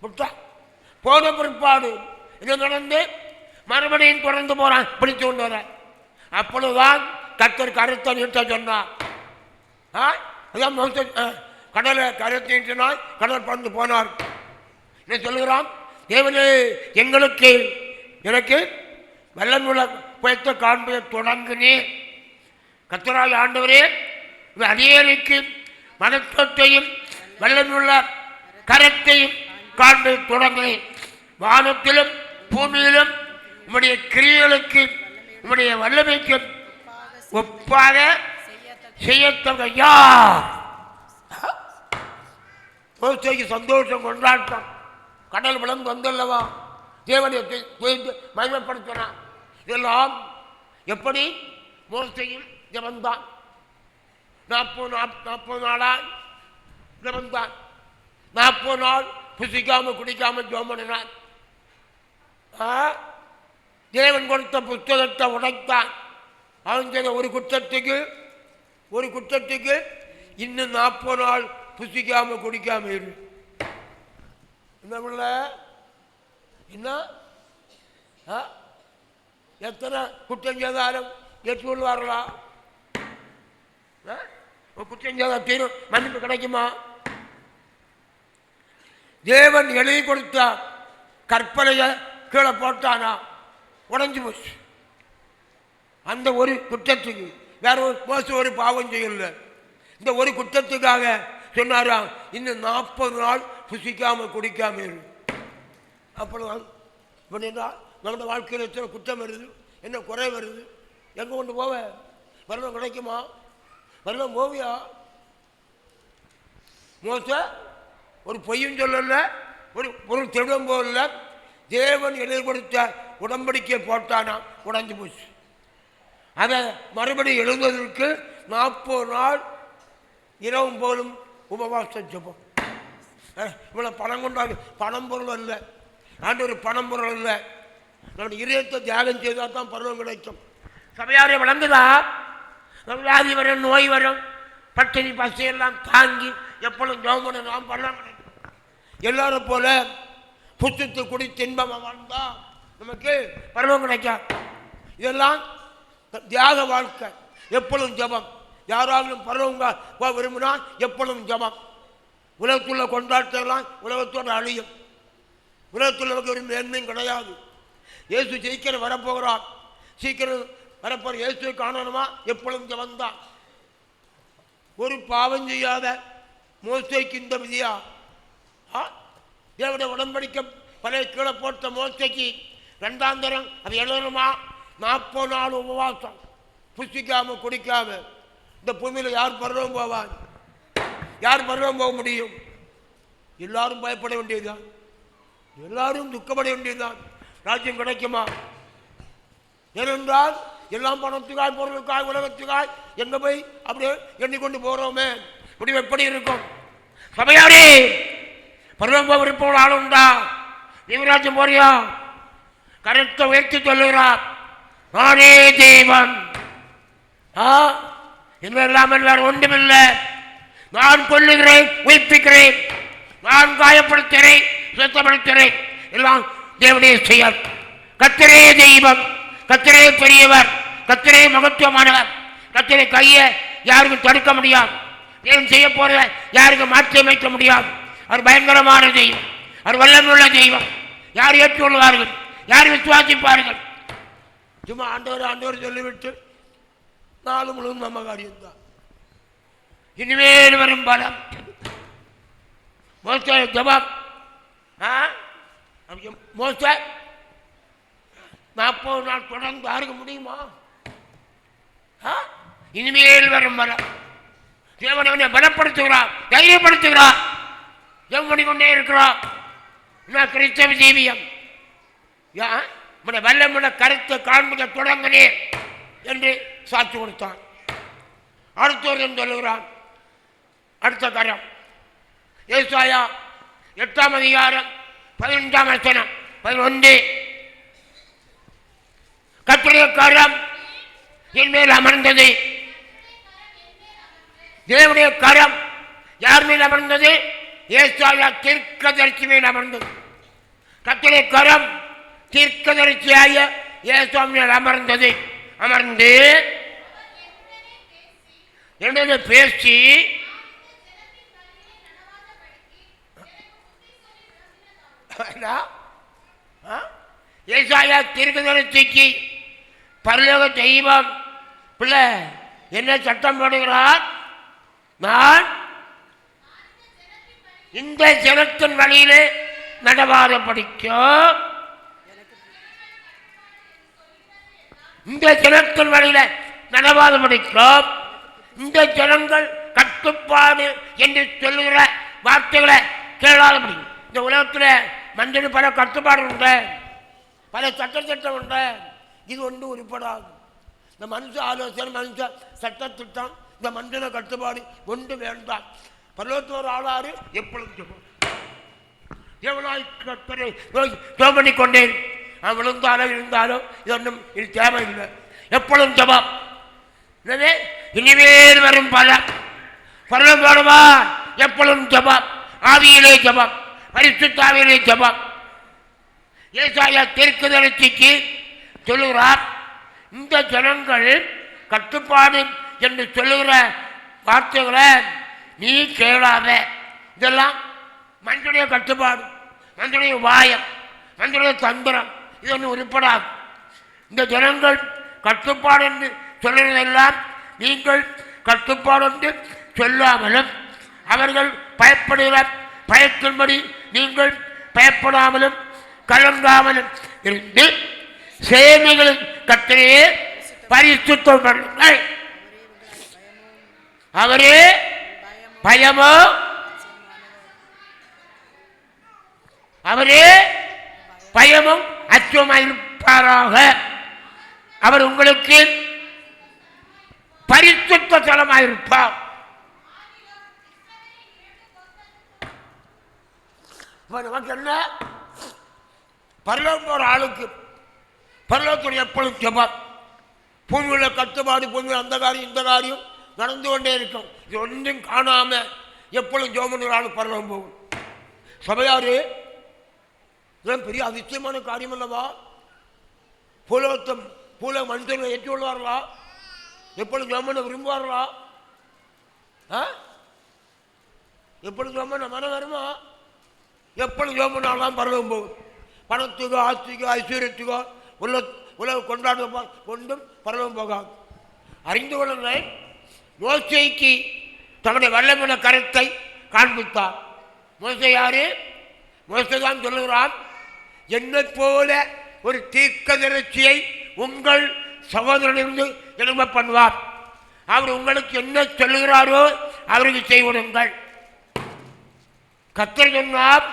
விட்டா போன பிற்பாடு இது நடந்து மறுபடியும் தொடர்ந்து போறான், பிடித்து கொண்டு வர. அப்பொழுதுதான் கர்த்தர் கருத்தை நீட்ட சொன்னார். கடலை கருத்தை நீட்டினாய், கடல் பறந்து போனார். என்ன சொல்லுகிறான்? தேவனே எனக்கு வெள்ளமுள்ள புயத்தை காண்பதை தொடங்கினேன். கர்த்தராகிய ஆண்டவரே, அநேகருக்கு மனத்தையும் வெள்ளமுள்ள கரத்தையும் காண்பதை தொடங்கினேன். வானத்திலும் பூமியிலும் உம்முடைய கிரியைகளுக்கு உம்முடைய வல்லமைக்கு ஒப்பாக செய்யத்தக்க யார்? சந்தோஷம் கொண்டாட்டம். கடல் விளந்து வந்தல்லவா, தேவனை மகிமைப்படுத்தினான். இதெல்லாம் எப்படி? மோசையும் ஜபந்தான். 40 நாளாய் ஜபந்தான். 40 நாள் புசிக்காம குடிக்காம ஜெபம் பண்ணினான். தேவன் கொடுத்த புத்தகத்தை உடைத்தான். அவன் செய்த ஒரு குற்றத்துக்கு இன்னும் 40 நாள் புசிக்காம குடிக்காம இரு. என்ன எத்தனை குற்றம் செய்தாலும் ஏற்றுக்கொள்வார்களா? குற்றம் செய்தால் தீரும் மன்னிப்பு கிடைக்குமா? தேவன் எழுதி கொடுத்தார், கற்பனைய கீழே போட்டானா உடஞ்சி போச்சு. அந்த ஒரு குற்றத்துக்கு வேற ஒரு பாவம் செய்யல. இந்த ஒரு குற்றத்துக்காக சொன்னாராம், இன்னும் 40 நாள் புசிக்காம குடிக்காம இரு. அப்பொழுது நம்ம வாழ்க்கையில் எத்தனை குற்றம் வருது, என்ன குறை வருது, எங்க கொண்டு போவ? வரணும் கிடைக்குமா? வரணும் போவியா? மோச ஒரு பொய்யும் சொல்லல, ஒரு திருடம் போடல. தேவன் எழுதி கொடுத்த உடன்படிக்கை போட்டானா உடஞ்சி போச்சு. அதை மறுபடியும் எழுதுவதற்கு 40 நாள் இரவும் போலும் உபவாசம் ஜெபம். இவ்வளோ பணம் கொண்டாடு, பணம் பொருள் அல்ல ஆண்டவர், பணம் பொருள் அல்ல. நம்முடைய இதயத்தை தியாகம் செய்தால் தான் பருவம் கிடைக்கும். சபையாரை வளர்ந்துதா, வியாதி வரும், நோய் வரும், பட்டினி பசையெல்லாம் தாங்கி எப்பொழுதும் ஜெபம் பண்ண நாம் பருவம் கிடைக்கும். எல்லாரும் போல புத்தத்து குடி தின்பம் வாழ்ந்தா நமக்கு பருவம் கிடைக்கும். இதெல்லாம் தியாக வாழ்க்கை, எப்பொழுதும் ஜெபம். யாராலும் பருவம் போக விரும்பினா எப்பொழுதும் ஜெபம். உலகத்துள்ள கொண்டாட்டெல்லாம் உலகத்தோடு அழியும். உலகத்தில் நமக்கு ஒரு மேன்மையும் கிடையாது. இயேசு சீக்கிரம் வரப்போகிறார், சீக்கிரம் வரப்போகிற இயேசுவை காணணுமா? எப்பொழுதும் ஜெபம் தான். ஒரு பாவம் செய்யாத மோசைக்கு இந்த விதியா? தேவனுடைய உடன்படிக்கை பழைய கீழே போட்ட மோசைக்கு 2ஆம் தரம் அது எழுதணுமா? 40 நாள் உபவாசம், புசிக்காம குடிக்காம. இந்த பூமியில் யார் பருவம் போவான்? யார் பருவம் போக முடியும்? எல்லாரும் பயப்பட வேண்டியதுதான், எல்லாரும் துக்கப்பட வேண்டியதுதான். ராஜ்யம் கிடைக்குமா? ஏனென்றால் எல்லாம் பணத்துக்காய், பொருளுக்காய், உலகத்துக்காய் எங்க போய் அப்படியே எண்ணிக்கொண்டு போறோமே, முடிவு எப்படி இருக்கும்? சபையாரே, பருவம் போக விருப்பம் ஆள் உண்டா? தேவராஜ்யம் போறியா? கருத்தை உயர்த்தி சொல்லுகிறார், நானே தேவன், இல்லாமல் வேறு ஒன்றுமில்லை. நான் கொல்லுகிறேன், உயிர்ப்பிக்கிறேன், நான் காயப்படுத்துகிறேன், சுத்தப்படுத்துகிறேன். எல்லாம் தேவனுடைய செயல். கர்த்தரே தெய்வம், கர்த்தரே பெரியவர், கர்த்தரே மகத்துவமானவர். கர்த்தரை கையை யாருக்கும் தடுக்க முடியாது. தேவன் செய்ய போறத யாருக்கும் மாற்றி அமைக்க முடியாது. அவர் பயங்கரமான தெய்வம், அவர் வல்லமையுள்ள தெய்வம். யார் ஏற்றுக்கொள்வார்கள்? யார் விசுவாசிப்பார்கள்? சும்மா ஆண்டவர் சொல்லிவிட்டு நாலு முழுவதும் நம்ம காரியம்தான். இனிமேல் வரும் பலம் மோச ஜபாப். மோச 40 நாள் தொடர்ந்து யாருக்க முடியுமா? இனிமேல் வரும் பலம். தேவனை பலப்படுத்துகிறார், தைரியப்படுத்துகிறார், ஜெபம் பண்ணிக்கொண்டே இருக்கிறார். கிறிஸ்தவ ஜீவியம் வல்லமுள்ள கருத்தை காண்பதை தொடங்கினேன் என்று சாட்சி கொடுத்தான். அடுத்தவர்கள் சொல்லுகிறான். அடுத்த கரம் ஏசாயா 8ஆம் அதிகாரம் 15ஆம் வசனம் 11. கர்த்தருடைய கரம் என் மேல் அமர்ந்தது. தேவனுடைய கரம் யார் மேல் அமர்ந்தது? ஏசாயா தீர்க்கதரிசி மேல் அமர்ந்தது. கர்த்தருடைய கரம் தீர்க்கதரிசியாய ஏசாயா மேல் அமர்ந்தது. அமர்ந்து என்னோட பேசி ஏசாயா தீர்க்கதரிசிக்கு பரலோக தெய்வம் பிள்ளை என்ன சட்டம் போடுகிறார்? நான் இந்த ஜனத்தின் வழியிலே நடவாத படிக்கும், இந்த ஜனத்தின் வழியில நடவாத படிக்கும், இந்த ஜனங்கள் கட்டுப்பாடு என்று சொல்லுகிற வார்த்தைகளை கேளாத படிக்கும். இந்த உலகத்தில் மனிதனுக்கு பல கட்டுப்பாடு உண்டு, பல சட்டத்திட்டம் உண்டு. இது ஒன்று உருப்படாது. இந்த மனுஷ ஆலோசனை, மனுஷ சட்டத்திட்டம், இந்த மனிதன கட்டுப்பாடு ஒன்று வேண்டாம். பரலோகத்தோர் ஆளாறு எப்பொழுதும் பண்ணி கொண்டேன். அவன் விழுந்தாலோ இருந்தாலோ இது ஒன்றும் இது தேவையில்லை. எப்பொழுதும் ஜபம். எனவே இனிமேல் வரும் பரலோகம் வேணுமா? எப்பொழுதும் ஜபம், ஆவியிலே ஜபம், பரிசுத்த ஆவியிலே ஜபம். ஏசாயா தீர்க்கதரிசிக்கு சொல்லுகிறார், இந்த ஜனங்கள் கட்டுப்பாடு என்று சொல்லுகிற வார்த்தைகளை நீ கேளாத. இதெல்லாம் மனிதனுடைய கட்டுப்பாடு, மனிதனுடைய வாயம், மனிதனுடைய தந்திரம். இது ஒன்று உருப்படாது. இந்த ஜனங்கள் கட்டுப்பாடு என்று சொல்லுவதெல்லாம் நீங்கள் கட்டுப்பாடு என்று சொல்லாமலும், அவர்கள் பயப்படுகிற பயத்தின்படி நீங்கள் பயப்படாமலும் கலங்காமலும் இருந்து சேனைகளின் கர்த்தரையே பரிசுத்தம் பண்ணுங்கள். அவரே பயமோ, அவரே பயமும் அச்சமாயிருப்பாராக. அவர் உங்களுக்கு பரிசுத்த தலமாயிருப்பார். நமக்கு என்ன? பரலோகம் ஒரு ஆளுக்கு பரலோகத்தில் எப்பொழுதும் ஜெபம். பூமியில் கட்டுப்பாடு, பூமியில் அந்த காரியம் இந்த காரியம் நடந்து கொண்டே இருக்கும். இது ஒன்றும் காணாம எப்பொழுதும் ஜெபம் ஒரு ஆளு பரலோகம் போகும். சபையாரு இதெல்லாம் பெரிய அதிசயமான காரியம் அல்லவா? பூலோக மனிதர்களை ஏற்றி கொள்வார்களா? எப்பொழுதும் ஜெபம் விரும்புவார்களா? எப்பொழுது ஜெபம் மனம் வருமா? எப்பொழுது ஜெபம் பரலோகம் போகும். பணத்துக்கோ ஆஸ்திக்கோ ஐஸ்வர்யத்துக்கோ உலக கொண்டாட கொண்டும் பரலோகம் போகாது. அறிந்து கொள்ளுங்கள், மோசேக்கு தன்னுடைய வல்லமையான கருத்தை காண்பித்தார். மோசே யாரு? மோசே தான் சொல்லுகிறான், என்னை போல ஒரு தீர்க்கதரிசியை உங்கள் சகோதரனிலிருந்து எழும்ப பண்ணுவார். அவர் உங்களுக்கு என்ன சொல்லுகிறாரோ அவருக்கு செய்விடுங்கள். கர்த்தர் சொன்னார்,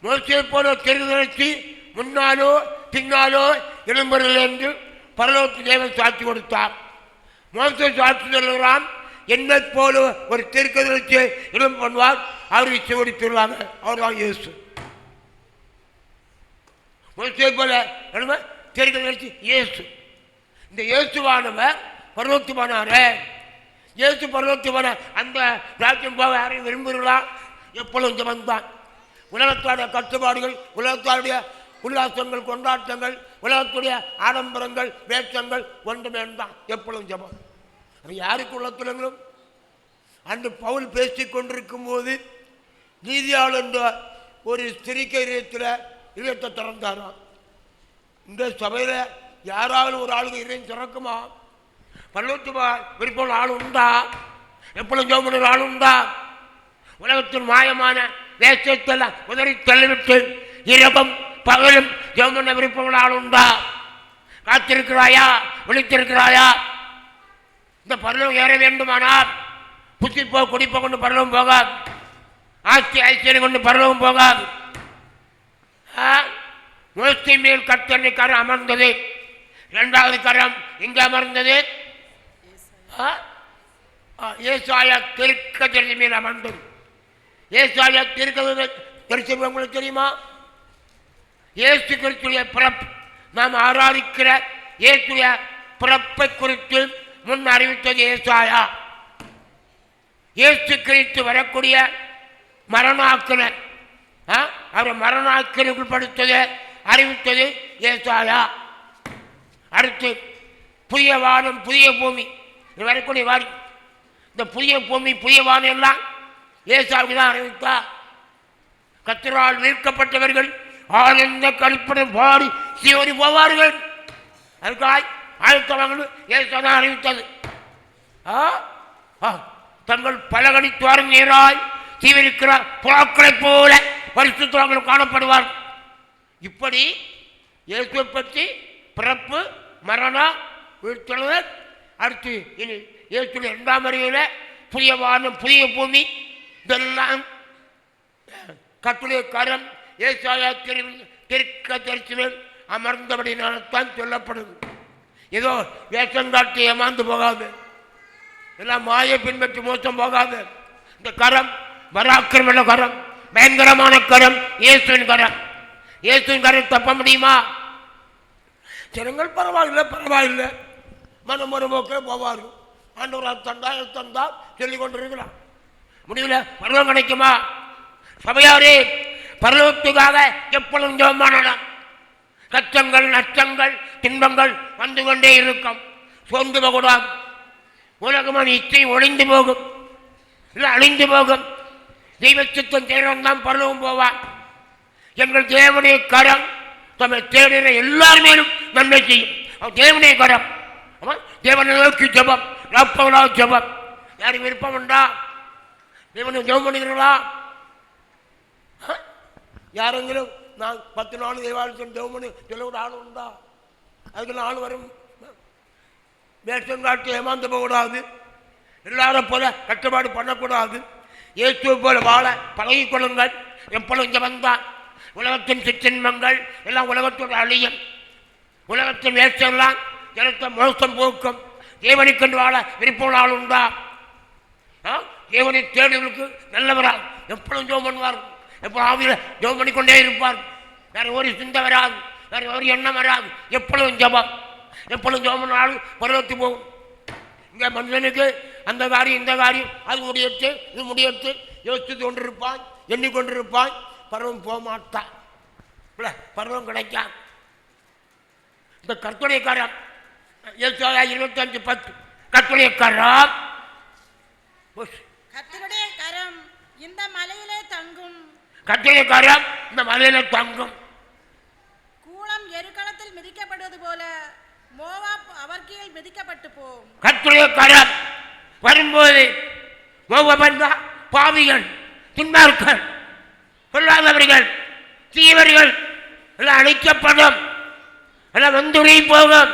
மோசே போல தீர்க்கதரிசி முன்னாலோ பின்னாலோ எழும்புறதில்லை என்று பரலோகத்து தேவன் சாட்சி கொடுத்தார். மோசே சாட்சி சொல்லுகிறான், என்னை போல ஒரு தீர்க்கதரிசியை எழும்ப பண்ணுவார், அவருக்கு செவிடுத்துள்ளாங்க. அவர் தான் இயேசு. மோசே போல தீர்க்கதரிசி இயேசு. இந்த இயேசுவானவர் பரலோகத்துவானாரே. இயேசு பரலோகத்துவான அந்த ராஜ்யம் போக யாரையும் விரும்புகிறா? எப்பொழுதும் ஜெபம்தான். உலகத்துடைய கட்டுப்பாடுகள், உலகத்துடைய உல்லாசங்கள், கொண்டாட்டங்கள், உலகத்துடைய ஆடம்பரங்கள், வேஷங்கள் ஒன்று வேண்டாம். எப்பொழுதும் ஜெபம். யாருக்கு உள்ளத்திலும் அன்று பவுல் பேசிக் கொண்டிருக்கும் போது நீதியாளர் என்ற ஒரு ஸ்திரீக்கு இதயத்தை திறந்தாராம். இந்த சபையில் யாராவது ஒரு ஆளுக்கு இதயம் திறக்குமா? பல்லவத்துவா விருப்பம் ஆள் உண்டா? எப்பொழுதும் ஜெபம் பண்ணுற ஆள் உண்டா? உலகத்தின் மாயமான வேஷத்தெல்லாம் உதறி தள்ளிவிட்டு இரவும் பகலும் ஜெபம் பண்ண விருப்பம் ஆள் உண்டா? காத்திருக்கிறாயா? விழித்திருக்கிறாயா? இந்த பரலோகம் ஏற வேண்டுமானால் புத்திப்போ குடிப்போ கொண்டு பரலோகம் போகாது. ஆட்சி ஐஸ்வர்யம் கொண்டு பரலோகம் போகாது. முகத்தின் மேல் கர்த்தருடைய கரம் அமர்ந்தது. இரண்டாவது கரம் எங்கே அமர்ந்தது? ஏசாயா தீர்க்கதரிசி மேல் அமர்ந்தது. ஏசாயா தீர்க்கதரிசி உங்களுக்கு தெரியுமா? இயேசு கிறிஸ்துடைய பிறப்பு, நாம் ஆராதிக்கிற இயேசுடைய பிறப்பை குறித்து முன் அறிவித்தது ஏசாயா. இயேசு கிறிஸ்து வரக்கூடிய மரணாக்கினர், அவர் மரணாக்கினுக்குள் படுத்தது அறிவித்தது ஏசாயா. அடுத்து புதிய வானம் புதிய பூமி வரக்கூடிய வாரி, இந்த புதிய பூமி புதிய வானம் எல்லாம் ஏசாவுக்கு தான் அறிவித்தார். கர்த்தரால் மீட்கப்பட்டவர்கள் ஆனந்த கழிப்புடன் பாடி சீயோனி போவார்கள். அதுக்காய் ஆயத்தவர்கள் ஏசா தான் அறிவித்தது. தங்கள் பலகடி துவாரம் நேராய் தீவிரிக்கிற புறாக்களை போல பரிசுத்தவான்கள் காணப்படுவார். இப்படி இயேசுவை பற்றி பிறப்பு, மரணம், உயிர்த்தெழுதல், அடுத்து இனி இயேசுடைய இரண்டாம் வருகையில் புதிய வானம் புதிய பூமி, இதெல்லாம் கர்த்தருடைய கரம் ஏசாயா தீர்க்கதரிசியில் அமர்ந்தபடினால்தான் சொல்லப்படுது. ஏதோ வேஷம் காட்டி ஏமாந்து போகாது, எல்லாம் மாயை பின்பற்றி மோசம் போகாது. இந்த கரம் பராக்கிரமமான கரம், பயங்கரமான கரம், இயேசுவின் கரம். இயேசுவின் கரம் தப்ப முடியுமா? ஜனங்கள் பரவாயில்லை மனம் ஒரு போக்கே போவார்கள். ஆண்டவர் தந்தா சொல்லிக் கொண்டிருக்கலாம். முடியல பருவம் கிடைக்குமா? சபையாரே, பரலோகத்துக்காக எப்பொழுதும் ஜெபம் பண்ணலாம். கஷ்டங்கள் நஷ்டங்கள் துன்பங்கள் வந்து கொண்டே இருக்கும். சோர்ந்து போகக்கூடாது. உலகமான இச்சை ஒளிந்து போகும், இல்லை அழிந்து போகும். தெய்வ சித்தம் தேவன் தான் பரலோகம் போவான். எங்கள் தேவனுடைய கரம் தம்மை தேடுகிற எல்லார் மேலும் நன்மை செய்யும். அவன் தேவனுடைய கரம். தேவனை நோக்கி ஜெபம், ரப்பவனா ஜெபம். யாருக்கு விருப்பம் உண்டா? தேவனை ஜெபம் பண்ணுகிறீர்களா? யாரெങ്കിലും நான் 10 நாள் தேவாலயம் ஜெபம் பண்ணி சொல்ல ஆள் உண்டா? அதுக்கு நாள் வரும். வேஷம் காட்டி ஏமாந்து போகக்கூடாது. எல்லாரும் போல கட்டுப்பாடு பண்ணக்கூடாது. இயேசுவை போல வாழ பழகிக் கொள்ளுங்கள். எப்பொழுதும் ஜெபம் தான். உலகத்தின் சிற்றின்பங்கள் எல்லாம் உலகத்தோட அழியும். உலகத்தின் வேஷம்லாம் ஜனத்தை மோசம் போக்கும். தேவனை கண்டு வாழ விருப்பம் ஆள் உண்டா? தேவனை தேடுகளுக்கு நல்லவரால் எப்பொழுதும் ஜெபம் பண்ணுவார். எப்போ ஆவியில் ஜெபம் பண்ணிக்கொண்டே இருப்பார். வேற ஒரு சிந்தை வராது, வேற ஒரு எண்ணம் வராது. எப்பொழுதும் ஜெபம், எப்பொழுதும் ஜெபம் பண்ணாலும் பருவத்து போகும். இங்கே மனுஷனுக்கு அந்த காரியம் இந்த காரியம் அது முடியட்டு இது முடியட்டு யோசித்து கொண்டிருப்பான், எண்ணிக்கொண்டிருப்பான். பருவம் போக மாட்டான், பருவம் கிடைக்காது. இந்த கர்த்தருடைய கரம் 25:10 கர்த்தருடைய கரம், கர்த்தருடைய கரம் இந்த மலையிலே தங்கும். கர்த்தருடைய கரம் இந்த மலையில தங்கும். கூளம் எருக்களத்தில் மிதிக்கப்படுவது போல மோவாப் அவர் கீழ் மிதிக்கப்பட்டு போகும். கர்த்தருடைய கரம் வரும்போது மோவாப் பாவிகள், துன்மார்க்கர், பொல்லாதவர்கள், தீவர்கள் எல்லாம் அழிக்கப்படும், எல்லாம் வந்துரை போகும்.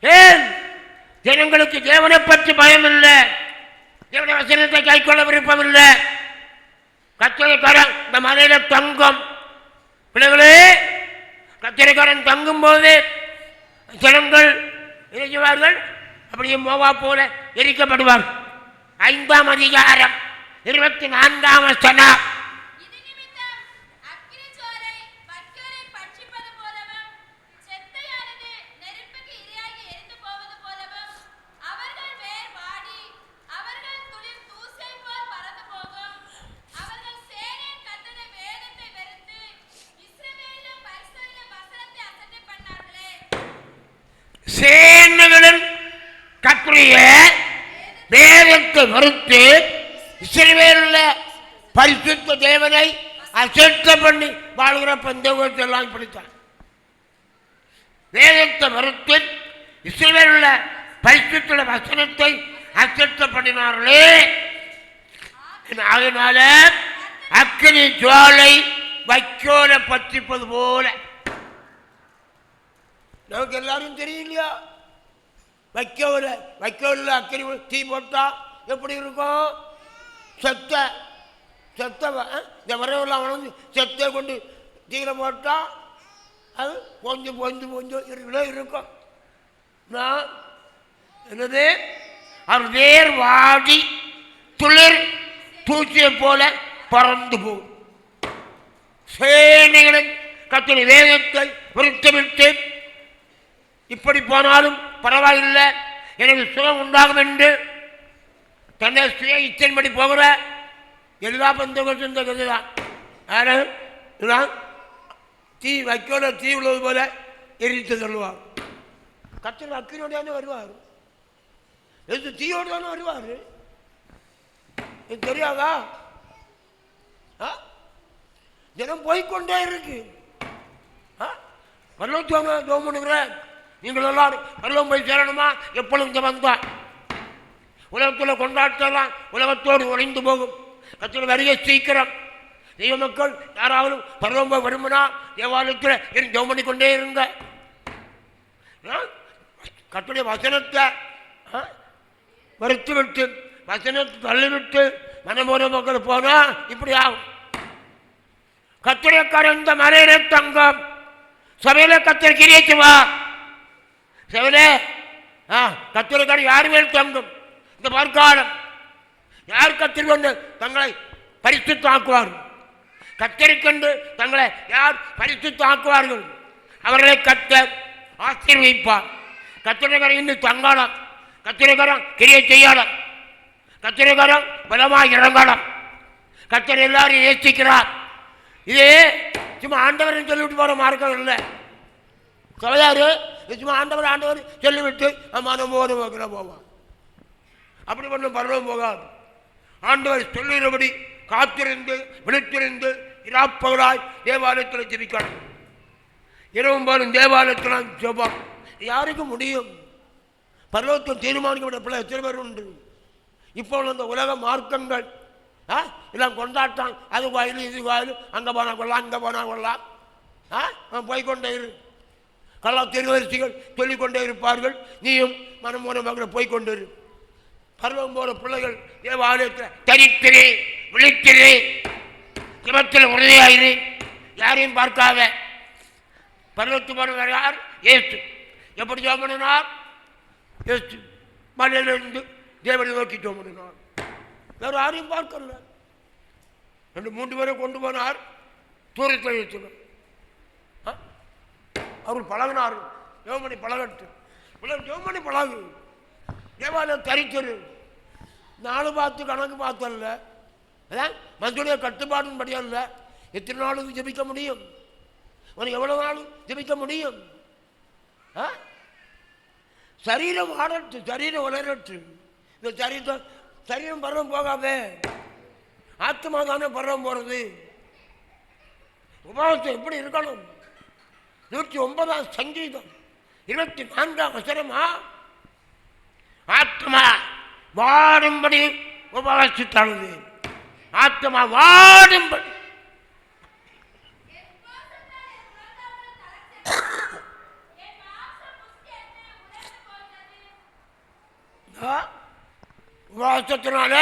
ஏன்? ஜனங்களுக்கு தேவனை பற்றி பயம் இல்லை, தேவனை வசனத்தை கைக்கொள்ள விருப்பம் இல்லை. கர்த்தருடைய கரம் இந்த மலையில தங்கும். பிள்ளைகளே, கர்த்தருடைய கரம் தங்கும் போது ஜனங்கள் இறைஞ்சுவார்கள், அப்படியே மோவாப் போல எரிக்கப்படுவார்கள். 5ஆம் அதிகாரம் 24ஆம் வசனம். சேனைகளின் கர்த்தருடைய வேதத்தை மறுத்து இஸ்ரவேலில் பரிசுத்த தேவனை அசட்டை பண்ணி வாழ்கிற பந்தோகத்தை எல்லாம் படித்தான். வேதத்தை மறுத்து இஸ்ரவேலில் பரிசுத்த வசனத்தை அசட்டை பண்ணினார்களே, அதனால அக்கினி ஜுவாலை வைக்கோல பற்றிப்பது போல. நமக்கு எல்லாரும் தெரியும் இல்லையா? வைக்கோல அக்கறி தீ போட்டா எப்படி இருக்கும்? செத்த இந்த வரவெல்லாம் வளர்ந்து செத்தை கொண்டு தீயில போட்டால் அது கொஞ்சம் கொஞ்சம் கொஞ்சம் இருக்கும். நான் என்னது அவர் வேர் வாடி துளிர் தூச்சியை போல பறந்து போகும். சேனைகளின் கத்திரி வேகத்தை விட்டு இப்படி போனாலும் பரவாயில்லை, எனக்கு சுகம் உண்டாகும் என்று தன்னை சுய இச்சைப்படி போகிற எல்லா பந்தங்களும் இந்த கதைதான். இதுதான் தீ வைக்கோல தீ உள்ளது போல எரித்து சொல்லுவார். கத்தர் அக்கினோட வருவார், எது தீயோடு தானே வருவார். எனக்கு தெரியாதா? தினம் போய்கொண்டே இருக்கு. பரலோகம் பண்ணுகிற நீங்கள் எல்லாரும் பரலோகம் போய் சேரணுமா? எப்பொழுதும் இங்கே வந்தால் உலகத்தில் கொண்டாட்டலாம் உலகத்தோடு ஒழிந்து போகும். கத்தர் வருகை சீக்கிரம். தெய்வ மக்கள் யாராவது பரலோகம் போய் விரும்பினா தேவாலயத்தில் என் ஜெபம் பண்ணி கொண்டே இருங்க. கர்த்தருடைய வசனத்தை மறுத்து விட்டு வசனத்தை தள்ளிவிட்டு மனமோன மக்கள் போனா இப்படி ஆகும். கர்த்தரை கடந்த மலையில தங்கம் சபையில கர்த்தர் கிரியச்சுவா. சபையிலே கர்த்தரை கடை யார் மேல் தங்கும்? இந்த பார்க்காலம் யார் கர்த்தர் கொண்டு தங்களை பரிசுத்தாக்குவார்கள்? கர்த்தரை கண்டு தங்களை யார் பரிசுத்தாக்குவார்கள்? அவர்களை கர்த்தர் ஆசீர்வதிப்பார். கர்த்தரைக்கரம் இன்னும் தங்கலாம், கர்த்தரைக்கரம் கிரியை செய்யலாம், கர்த்தரைக்கரம் பலமாக இறங்கலாம். கர்த்தர் எல்லாரும் நேசிக்கிறார். இது சும்மா ஆண்டவர் சொல்லிவிட்டு போகிற மார்க்கம் இல்லை. சபையாரு சும்மா ஆண்டவர் ஆண்டவர் சொல்லிவிட்டு மனமோடு போகிற போவான். அப்படி ஒன்றும் பரவம் போகாது. ஆண்டவர் சொல்லுகிறபடி காத்திருந்து விழித்திருந்து இராப்பகலாய் தேவாலயத்தில் ஜெபிக்கணும். இரவும் போலும் தேவாலயத்தில் ஜெபம். யாருக்கு முடியும்? பரலோகத்தில் தீர்மானிக்கப்பட்ட பிள்ளை எத்தனை பேர் உண்டு? இப்போ அந்த உலக மார்க்கங்கள் எல்லாம் கொண்டாட்டம். அது கோயில் இது கோயில், அங்கே போனால் கொள்ளலாம் இங்கே போனால் கொள்ளலாம். போய்கொண்டே இரு. கல்லா திருவரிசிகள் சொல்லிக்கொண்டே இருப்பார்கள். நீயும் மனமோன மக்களை போய்கொண்டு இரு. பருவம் போகிற பிள்ளைகள் தேவாலயத்தில் தரித்திரு விழித்திரு கிரமத்தில் உறுதியாயிரு. யாரையும் பார்க்காத. பருவத்து போனவர் யார்? ஏசு. எப்படி ஜெபம் பண்ணினார்? ஏசு மலையிலிருந்து தேவனை நோக்கி ஜெபம் பண்ணினார். வேறு யாரையும் பார்க்கல. 2-3 பேரை கொண்டு போனார். தூரத்தில் வச்சுனார். அவர் பழகினார். ஜெபமணி பழகட்டு ஜெபமணி பழகு. தேவாலயம் தரித்திரு. நாலு பார்த்து கணக்கு பார்த்தல்ல, அதான் மனுடைய கட்டுப்பாடுன்னு படியல்ல. எத்தனை நாளுக்கு ஜெபிக்க முடியும்? உனக்கு எவ்வளவு நாள் ஜெபிக்க முடியும்? சரீரம் ஆடட்டு, சரீரம் வளரட்டு. இந்த சரீரம் பருவம் போகாதே. ஆத்மா தானே பருவம் போறது. உபவாசம் எப்படி இருக்கணும்? 109ஆம் சங்கீதம் 24ஆம் வசனமா? ஆத்மா வாடும்படி உபவாசித்தானது. ஆத்மா வாடும்படி. உபவாசத்தினால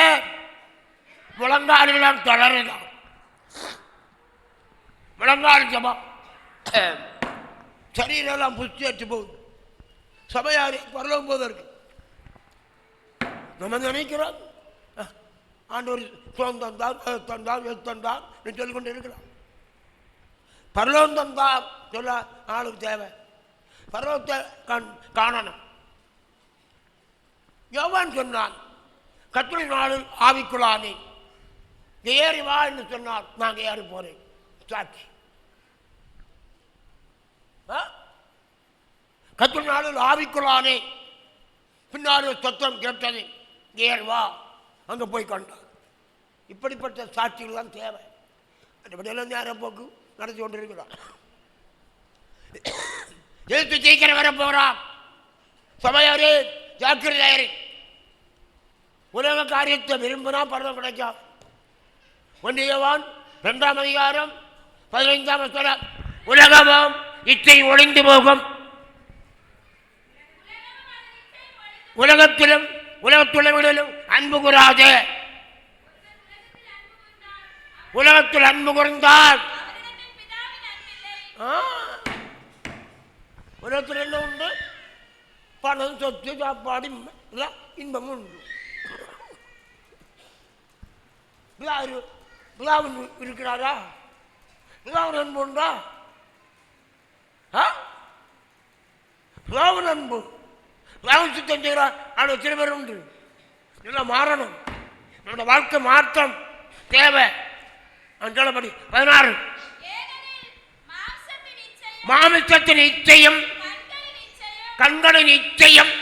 முழங்காலெல்லாம் தளரலாம். முழங்கால் ஜபம் சரீரெல்லாம் புஷ்டியற்று போகுது. சபையாரி பரலோகம் போவதற்கு நம்ம நினைக்கிறோம் ஆண்டவர் சுகம் தந்தார், தந்தார், தந்தார் சொல்லிக்கொண்டு இருக்கலாம். பரலோகம் தந்தார் சொல்ல ஆளுக்கு தேவை. பரலோகத்தை காணணும். யோவான் சொன்னான், கர்த்தருடைய நாளில் ஆவிக்குள்ளானே ஏறி வா என்று சொன்னார். நாங்கள் ஏறி போறேன். சாட்சி. கர்த்தருடைய நாளில் ஆவிக்குள்ளானே. பின்னாடி சத்தம் கேட்டது, ஏறி வா. அங்கே போய் கண்டார். இப்படிப்பட்ட சாட்சிகள் தான் தேவை. அப்படியெல்லாம் நேரம் போக்கு நடத்தி கொண்டிருக்கிறான். எழுத்து சீக்கிரம் வரப்போகிறான். சபையாரே ஜாக்கிரதையாரே. உலக காரியத்தை விரும்பினா பரவம் கிடைக்கும். 1 யோவான் 2ஆம் அதிகாரம் 15ஆம் வசனம். உலகமும் இச்சை ஒளிந்து போகும். உலகத்திலும் உலகத்துள்ளவர்களிலும் அன்பு கூறாது. உலகத்தில் அன்பு கூர்ந்தால் உலகத்தில் என்ன உண்டு? பணம், சொத்து, சாப்பாடு, இன்பமும் உண்டு. பிதாவின் இருக்கிறாரா? பிதாவின் அன்பு உண்டா? பிதாவின் அன்பு, பிதாவின் சுத்தம் செய்கிறார். அவனுடைய எத்தனை பேர் உண்டு? இதெல்லாம் மாறணும். நம்முடைய வாழ்க்கை மாற்றம் தேவை. சொல்லபடி 16 மாமிசத்தின் இச்சையும் கண்களின் இச்சையும்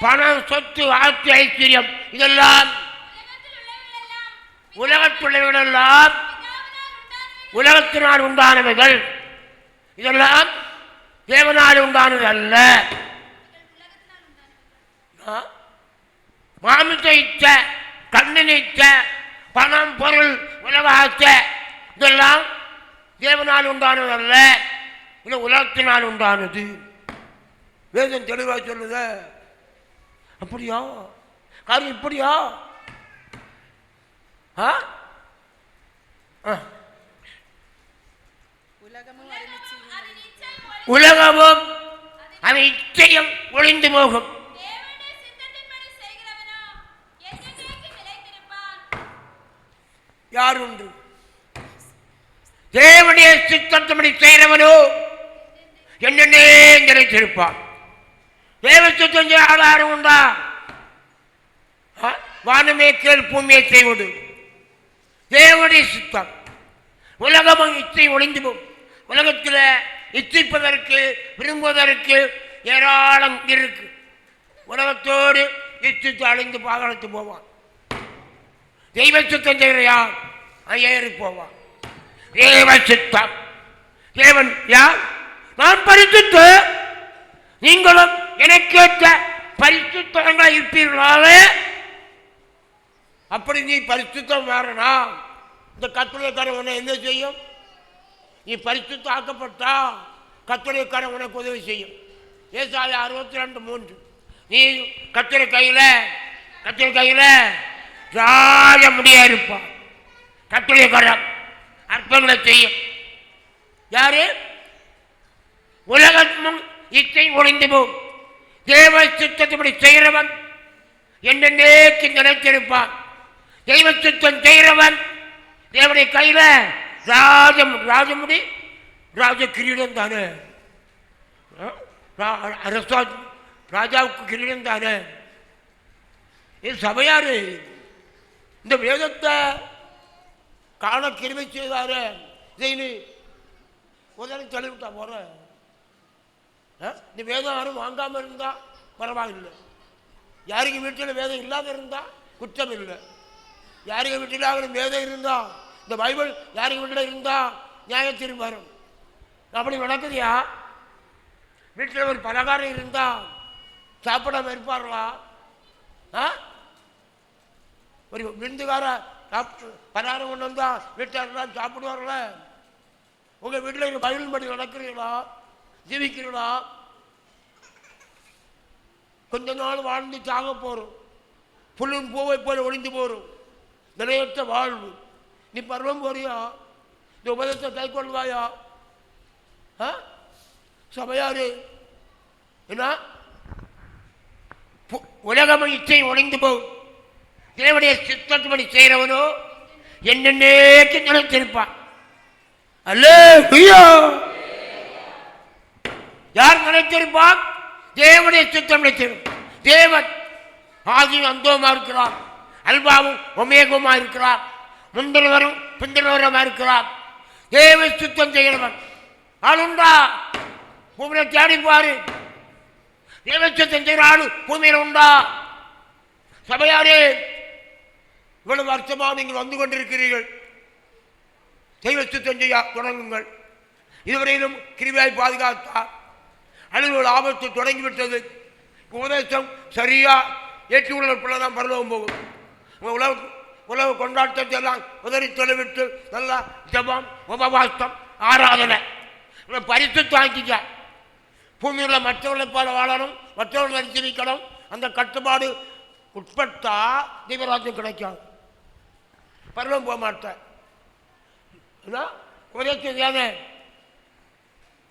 பணம், சொத்து, ஆட்சி, ஐஸ்வர்யம் இதெல்லாம் உலகத்துள்ளவர்களெல்லாம் உலகத்தினால் உண்டானவைகள். இதெல்லாம் தேவனால் உண்டானது அல்ல. மாமிச இச்ச, கண்ணின் இச்ச, பணம், பொருள், உலக ஆசை இதெல்லாம் தேவனால் உண்டானது அல்ல, இல்லை உலகத்தினால் உண்டானது. வேதம் தெளிவாக சொல்லுத. அப்படியா? காரியம் இப்படியா? உலகமும் அவன் இச்சையும் ஒளிந்து போகும். யார் உண்டு? தேவனுடைய சித்தத்தின்படி செய்கிறவனோ என்னென்னே நினைத்திருப்பான். தேவ சித்தம் செய்ய ஆதாரம் உண்டா? வானமே கேள், பூமியை செய்வது தேவனுடைய சித்தம். உலகமும் இச்சை ஒளிந்து போகும். உலகத்தில் இச்சிப்பதற்கு, விரும்புவதற்கு ஏராளம் இருக்கு. உலகத்தோடு இச்சித்து அழிந்து பாகலத்து போவான். தெய்வ சித்தம் செய்கிறையா ஏறி போவான். தேவ சித்தம், தேவன் யார்? நான் பரிசுத்து, நீங்களும் எனக்கேற்ற பரிசுத்தவர்களாக இருப்பீர்களாவே. அப்படி நீ பரிசுத்தம் மாறனா இந்த கத்துரைக்காரன் உன்னை என்ன செய்யும்? நீ பரிசுத்தம் ஆக்கப்பட்டா கத்துரைக்காரன் உனக்கு உதவி செய்யும். ஏசாயா 62:3 நீ கத்துரை கையில் ராஜ முடியா இருப்பான். கத்துரைக்காரன் அற்பங்களை செய்யும். யாரு? உலகமும் இச்சை ஒளிந்து போகும். தேவ சித்தத்தின்படி செய்கிறவன் என்னென்னேக்கு நினைத்திருப்பான். தெய்வ சித்தம் செய்கிறவன் தேவனுடைய கையில ராஜமுடி, ராஜ கிரீடம் தானே. ராஜாவுக்கு கிரீடம் தானே. இது சபையாரு இந்த வேதத்தை காண கிருபை செய்தாரு. இதை முதல்ல தெளிவிட்டா போற. இந்த வேதம் யாரும் வாங்காம இருந்தா பரவாயில்லை. யாருக்கு வீட்டில் வேதம் இல்லாத இருந்தா குற்றம் இல்லை. யாருக்கு வீட்டில் வேதம் இருந்தா, இந்த பைபிள் யாருக்கு வீட்டில் இருந்தா நியாயத்திற்கு வரும். அப்படி நடக்குதியா? வீட்டில் ஒரு பலகாரம் இருந்தா சாப்பிடாம இருப்பார்களா? ஒரு விருந்துகார பலகாரம் கொண்டு வந்தா வீட்டாரெல்லாம் சாப்பிடுவார்கள? உங்க வீட்டில் பைபிள் படி நடக்கிறீங்களா? ஜீவிக்கிறீங்களா? கொஞ்ச நாள் வாழ்ந்து சாக போறோம். புல்லும் பூவை போல ஒளிந்து போறோம். நிறையற்ற வாழ்வு. நீ பருவம் போறியா? இந்த உபதேசத்தை கை கொள்வாயா? சபையாரு என்ன? உலகம் இச்சை ஒளிந்து போகும். தேவனுடைய சித்தப்படி செய்கிறவனோ என்னென்னேக்கு நினைத்திருப்பான். அல்லேலூயா! யார் நினைத்திருப்பான்? தேவனுடைய சித்தம் நினைத்திருப்பான். தேவன் ஆதியும் அந்தோமா இருக்கிறார், அல்பாவும் ஒமேகமா இருக்கிறார், முந்தினவரும் பிந்தினவருமா இருக்கிறார். தேவ சித்தம் செய்கிறவன் ஆளுண்டா? பூமியில தேடிப்பாரு. தேவ சித்தம் செய்கிற ஆளு பூமியில உண்டா? சபையாரே, இவ்வளவு வருஷமா நீங்கள் வந்து கொண்டிருக்கிறீர்கள். தெய்வ சித்தம் செய்ய தொடங்குங்கள். இதுவரையிலும் கிருபையாய் பாதுகாத்தார். அலுவல் ஆபத்து தொடங்கிவிட்டது. உபதேசம் சரியா ஏற்றுக்கொள்ள பிள்ளைதான் பரலோகம் போகும். உலக கொண்டாட்டத்தை எல்லாம் உதறி தொலைவிட்டு நல்லா ஜபம், உபவாசம், ஆராதனை பரிசுத்தம் ஆக்கிக்க. பூமியில் மற்றவர்களை போல வாழணும், மற்றவர்களை ஜீவிக்கணும். அந்த கட்டுப்பாடு உட்பட்டா தீவிரவாதம் கிடைக்கும். பரலோகம் போக மாட்டேன். உபதேசம் தானே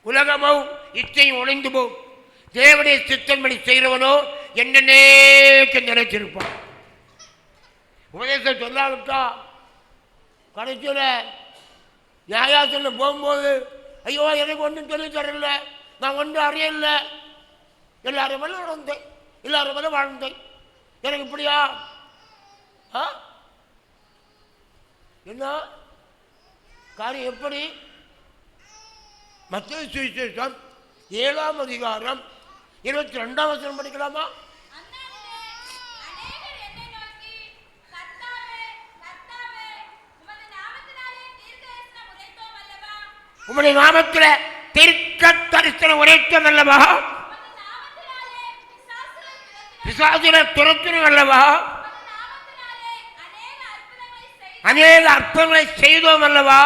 உலகமும் இச்சையும் ஒளிந்து போகும். தேவனுடைய சித்தம்படி செய்கிறவனோ என்னென்னேக்கு நினைச்சிருப்பான். உபதேசம் சொல்லாவிட்டா கடைசியில் நியாயாசனம் போகும்போது ஐயோ எனக்கு ஒன்றும் சொல்லி தரல, நான் ஒன்றும் அறியல, எல்லாரும் மேலே வாழ்ந்தேன், எல்லாரும் மேலே வாழ்ந்தேன், எனக்கு இப்படியா என்ன காரியம்? எப்படி? மத்தேயு சுவிசேஷம் 7ஆம் அதிகாரம் 22ஆம் வசனம் படிக்கலாமா? உம்முடைய நாமத்தில் தீர்க்க தரிசனம் உரைத்தோம் அல்லவா? பிசாசுகளை துரத்தினோம் அல்லவா? அநேக அற்புதங்களை செய்தோம் அல்லவா?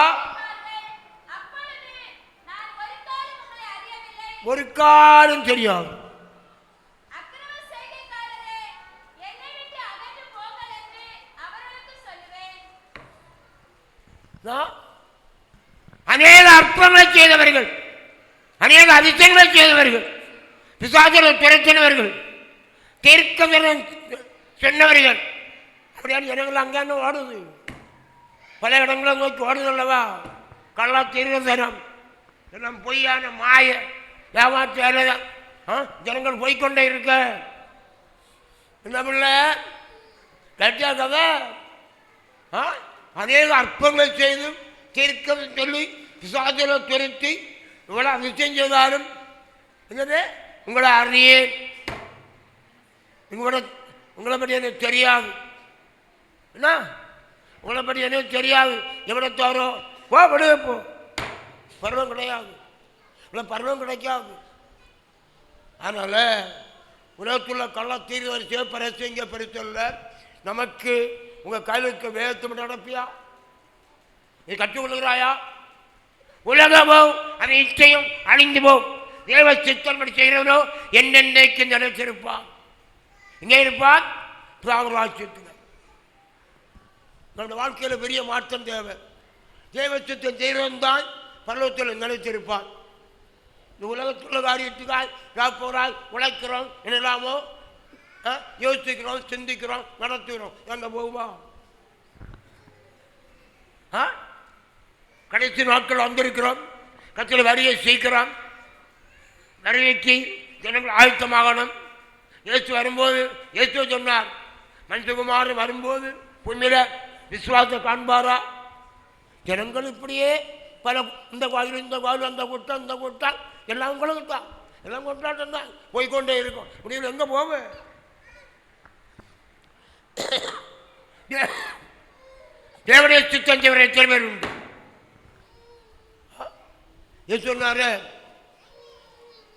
ஒரு காலம் தெரியாது. அநேக அற்புதங்களை செய்தவர்கள், அநேக அதிசயங்களை செய்தவர்கள், பிசாசுகளை துரத்தினவர்கள், தீர்க்க சொன்னவர்கள். அப்படியான இடங்கள் அங்கே ஓடுது, பல இடங்களும் நோக்கி ஓடுது அல்லவா? கள்ளா தீர்க்கதரம் எல்லாம் பொய்யான மாய ஏமாற்று வேலைதான். ஜனங்கள் போய்கொண்டே இருக்க என்ன பிள்ளை கட்டாத அநேக அற்புதங்களை செய்து தீர்க்க சொல்லி பிசாசுகளை துரத்தி இவ்வளோ அதிசயம் செய்தாலும் என்னது உங்களை அறியேன், உங்களை பற்றி எனக்கு தெரியாது, என்ன உங்களை பற்றி எனக்கு தெரியாது, எவ்வளோ தோறோ போ விடுவே போ, பருவம் கிடையாது, இவ்வளோ பருவம் கிடைக்காது. அதனால் உலகத்துள்ள கள்ள தீர்வு வரிசையோ பரிசைங்க பெருசல்ல. நமக்கு உங்கள் கையிலுக்கு வேகத்து மட்டும் நடப்பியா? நீ கற்றுக்கொள்கிறாயா? உலகமோ அதை இச்சையும் அழிந்து போம். தேவ சித்தம் படி செய்கிறவனோ என்னென்னைக்கு நினைச்சிருப்பான். இங்கே இருப்பான் ராஜ்யத்தில். நம்முடைய வாழ்க்கையில் பெரிய மாற்றம் தேவை. தேவ சித்தம் செய்கிறவன் தான் பரலோகத்தில் நினைச்சிருப்பான். இந்த உலகத்துள்ள காரியத்துக்காய் போகிறாய் உழைக்கிறோம், என்னெல்லாமோ யோசிக்கிறோம், சிந்திக்கிறோம், நடத்துகிறோம். எங்கே போகுமா? கடைசி நாட்கள் வந்திருக்கிறோம். கட்சியில் வரியை சீக்கிரம் வருகைக்கு ஜனங்கள் ஆயத்தமாகணும். இயேசு வரும்போது இயேசு சொன்னார், மனுஷகுமார் வரும்போது உண்மையில விசுவாசத்தை காண்பாரா? ஜனங்கள் இப்படியே பல இந்த கோயில் இந்த கோயில் அந்த கூட்டம் இந்த கூட்டம் எல்லாம் உங்களுக்கு தான், எல்லாம் கொண்டாட்டம் தான் போய்கொண்டே இருக்கும். முடிவில் எங்கே போவேன்? தேவனுடைய சித்தம் செய்வரை தேர்வர் உண்டு. சொன்னாரு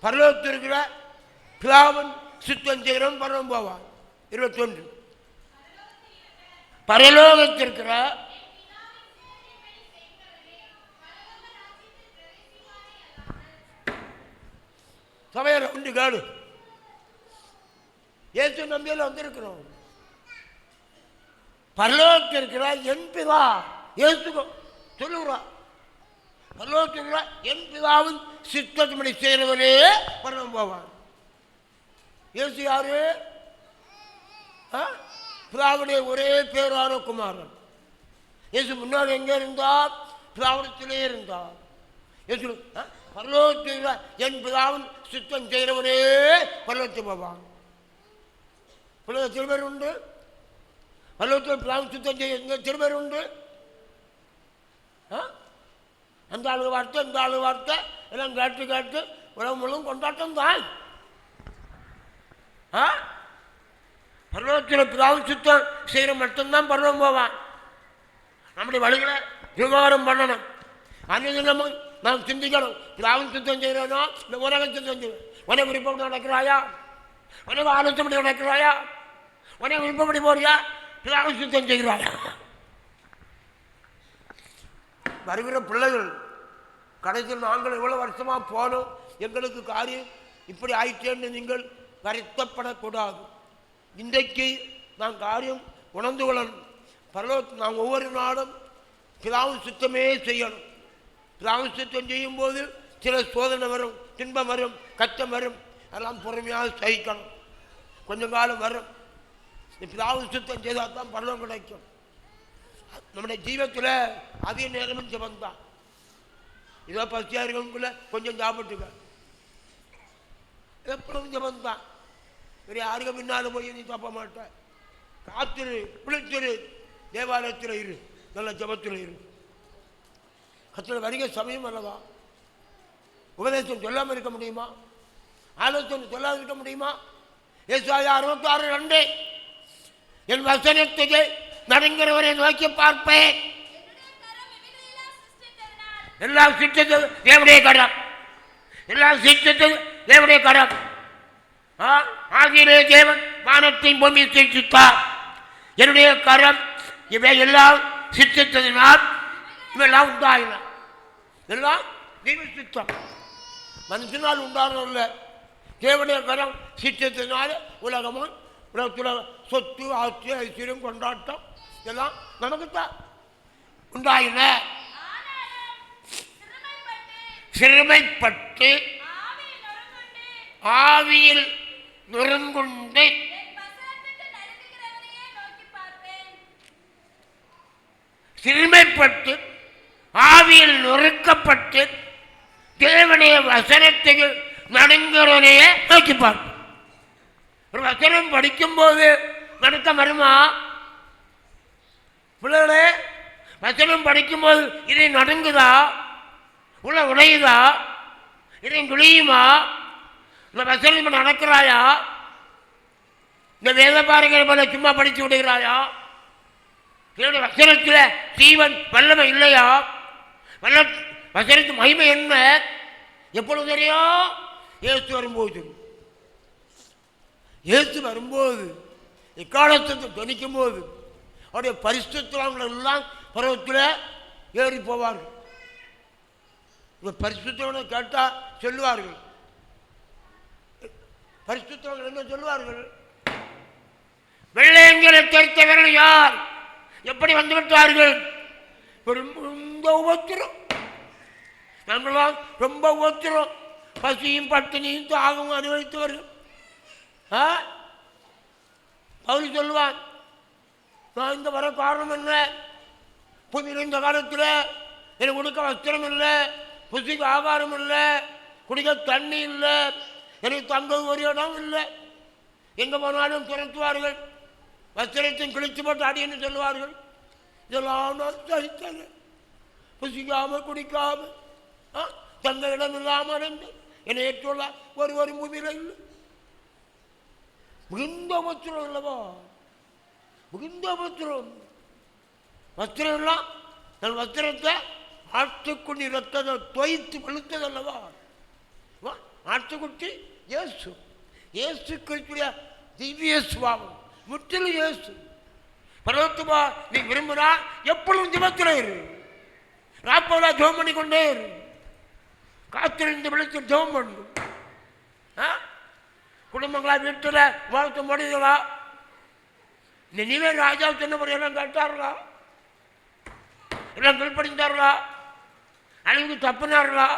பரலோகத்தில் இருக்கிற பிதாவின் சித்தம் செய்கிறவன் பரலோகம் போவான். 21 பரலோகத்தில் இருக்கிற சபையில் உண்டு கேடு. இயேசு நம்பியில் வந்திருக்கிறோம். பரலோகத்தில் இருக்கிற என் பிதா இயேசு சொல்லுகிறார், பரலோகத்தில் இருக்கிற என் பிதாவின் சித்தத்தின்படி செய்கிறவனே பரலோகம் போவான். இயேசு யாரு? பிதாவுடைய ஒரே பேரான குமாரன். இயேசு முன்னாடி எங்கே இருந்தார்? பிதாவிடத்திலே இருந்தார். இயேசு பரலோகத்தில் என் பிதாவின் சித்தம் செய்கிறவனே பரலோகத்தில் போவான். திருப்பேர் உண்டு. பரலோகத்தில் பிதாவின் சித்தம் செய்ய திருப்பேர் உண்டு. அந்த ஆளு வார்த்தை இந்த ஆளு வார்த்தை எல்லாம் கேட்டு கேட்டு உலகம் முழுவதும் கொண்டாட்டம் தான். பரலோகத்தில் பிதாவின் சித்தம் செய்கிற மட்டும்தான் பரலோகம் போவான். நம்முடைய வழிகளை விவகாரம் பண்ணணும். அன்றைய நம்ம நாம் சிந்திக்கணும். பிதாவின் சித்தம் செய்கிறோன்னா இந்த உலக சித்தம் செய்வோம். உனக்கு விருப்பப்படி நடக்கிறாயா? உனக்கு ஆலோசனை நடக்கிறாயா? உனக்கு விருப்பப்படி போறியா? பிதாவின் சித்தம் செய்கிறாயா? வருகிற பிள்ளைகள் கடைசியில் நாங்கள் எவ்வளோ வருஷமாக போனோம், எங்களுக்கு காரியம் இப்படி ஆயிட்டேன்னு நீங்கள் வருத்தப்படக்கூடாது. இன்றைக்கு நான் காரியம் உணர்ந்து கொள்ளணும். பரலோகத்தில் நாம் ஒவ்வொரு நாளும் பிதாவின் சித்தமே செய்யணும். பிதாவின் சித்தம் செய்யும்போது சில சோதனை வரும், துன்பம் வரும், கஷ்டம் வரும், அதெல்லாம் பொறுமையாக சகிக்கணும். கொஞ்சம் காலம் வரும். பிதாவு சுத்தம் செய்தால் தான் பலன் கிடைக்கும். நம்முடைய ஜீவத்தில் அதிக நேரமும் ஜபம் தான். இதோ பசியாக இருக்கவங்களுக்குள்ள கொஞ்சம் சாப்பிட்டுக்க, எப்பொழுதும் ஜபம் தான். வேறு யாருக்கும் பின்னால் போய் நீ தப்ப மாட்டேன். காத்திரு, குளித்திரு, தேவாலயத்தில் இரு, நல்ல ஜபத்தில் இரு. கத்திர வருகை சமயம் அல்லவா? உபதேசம் சொல்லாமல் இருக்க முடியுமா? ஆலோசனை சொல்லாமல் இருக்க முடியுமா? ஏசாயா 66:2 என் வசனத்தை நடுங்கிறவரை நோக்கி பார்ப்பேன். எல்லாம் சித்தது தேவனுடைய கரம், எல்லாம் சித்தது தேவனுடைய கரம். ஆகிய தேவன் வானத்தையும் பூமியை சிருஷ்டித்தார். என்னுடைய கரம் இவை எல்லாம் சித்தத்தினால் இவெல்லாம் உண்டாயின. எல்லாம் தெய்வ சித்தம், மனுஷனால் உண்டானதில்லை. தேவனுடைய கரம் சித்தத்தினால உலகமும் உலகத்தில் சொத்து, ஆட்சி, ஐஸ்வர்யம், கொண்டாட்டம் எல்லாம் நமக்குத்தான் உண்டாயின. சிறுமைப்பட்டு ஆவியில் நொறுங்குண்டு சிறுமைப்பட்டு ஆவியில் நொறுக்கப்பட்டு தேவனுடைய வசனத்துக்கு நடுங்கிறவனையே நோக்கி பார்ப்போம். ஒரு வசனம் படிக்கும்போது நடுக்க வருமா? பிள்ளைகளே, வசனம் படிக்கும்போது இதை நடுங்குதா? உள்ள உடையுதா? இதை குளியுமா? இந்த வசனம் நடக்கிறாயா? இந்த வேத பாருங்கிற போல சும்மா படித்து விடுகிறாயா? என்னுடைய வசனத்தில் ஜீவன் வல்லமை இல்லையா? வசனத்து மகிமை என்ன? எப்பொழுது தெரியும்? இயேசு வரும்போது தெரியும். இயேசு வரும்போது இக்காலத்தை துணிக்கும் போது அவருடைய பரிசுத்தவான்கள் எல்லாம் பருவத்தில் ஏறி போவார்கள். இந்த பரிசுத்தவனை கேட்டால் சொல்லுவார்கள். பரிசுத்தவர்கள் என்ன சொல்லுவார்கள்? வெள்ளையங்களை தெரித்தவர்கள் யார்? எப்படி வந்துவிட்டார்கள்? ரொம்ப உபத்திரம், நாங்களாம் ரொம்ப உபத்திரம், பசியும் பட்டினியும் தாகவும் அனுபவித்தவர்கள். பவுல் சொல்லுவான், நான் இங்கே வர காரணம் என்ன? புதிய இந்த காலத்தில் எனக்கு கொடுக்க வஸ்திரம் இல்லை, புசிக்கு ஆகாரம் இல்லை, குடிக்க தண்ணி இல்லை, எனக்கு தங்க ஒரு இடம் இல்லை. எங்கே போனாலும் துரத்துவார்கள், வஸ்திரத்தையும் கிழிச்சு போட்டு அடின்னு சொல்லுவார்கள். இதெல்லாம் நான் சகித்தேன். புசிக்காமல் குடிக்காமல் தங்க இடம் இல்லாமல் இருந்தேன். என்னை ஏற்றுள்ள ஒரு பூமியில் இல்லை. மிகுந்த உபத்திரம் இல்லவா? மிகுந்த உபத்திரம். வஸ்திரம் எல்லாம் தன் வஸ்திரத்தை ஆட்டுக்குட்டி ரத்தத்தை தொய்த்து வெளுத்ததல்லவா? ஆட்டுக்குட்டி இயேசு, இயேசு கிறிஸ்துடைய திவ்ய சுபாவம் முற்றிலும் இயேசு. பரவத்துமா நீ விரும்புனா எப்பொழுதும் ஜெபத்தில் இரு, ராப்போலா ஜெபம் பண்ணி கொண்டே இரு, காத்திருந்து விழித்து ஜெபம் பண்ணு. குடும்பங்களா வீட்டில் வாழ்த்து முடியுங்களா? நினைவே ராஜா சொன்ன எல்லாம் கேட்டார்களா? எல்லாம் கீழ்படிந்தார்களா? அழிவுக்கு தப்புனார்களா?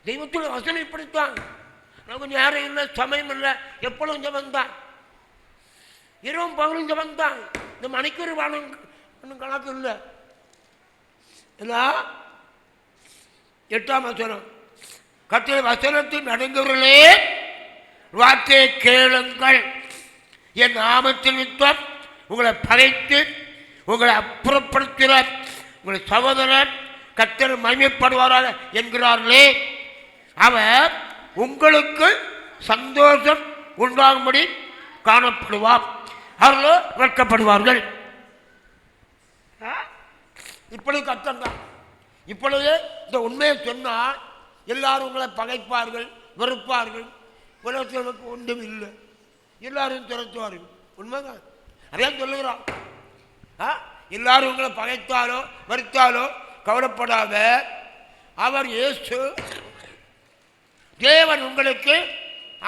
தெய்வத்தில் வசனம் இப்படித்தான். நமக்கு நேரம் இல்லை, சமயம் இல்லை, எப்பொழுதும் ஜபந்தான், இரவும் பகலும் ஜபந்தான். இந்த மணிக்கூர் வாழும் கணக்கு இல்லை. 8ஆம் வசனம், கர்த்தருடைய வசனத்தில் நடந்தவர்களே வார்த்தையை கேளுங்கள். என் நாமத்தின் நிமித்தம் உங்களை பகைத்து உங்களை அப்புறப்படுத்துகிற உங்களை சகோதரர் கர்த்தர் மகிமைப்படுவாராக என்கிறார்களே, அவர் உங்களுக்கு சந்தோஷம் உண்டாகும்படி காணப்படுவார், அவர்களோ வெட்கப்படுவார்கள். இப்பொழுது கர்த்தர் தான். இப்பொழுது இந்த உண்மையை சொன்னால் எல்லாரும் உங்களை பகைப்பார்கள், வெறுப்பார்கள். உலகத்தில் நமக்கு ஒன்றும் இல்லை, எல்லாரும் துரத்துவார்கள். உண்மைதான், அதையும் சொல்லுகிறான். எல்லாரும் உங்களை பகைத்தாலோ வெறுத்தாலோ கவலைப்படாத, அவர் இயேசு தேவன் உங்களுக்கு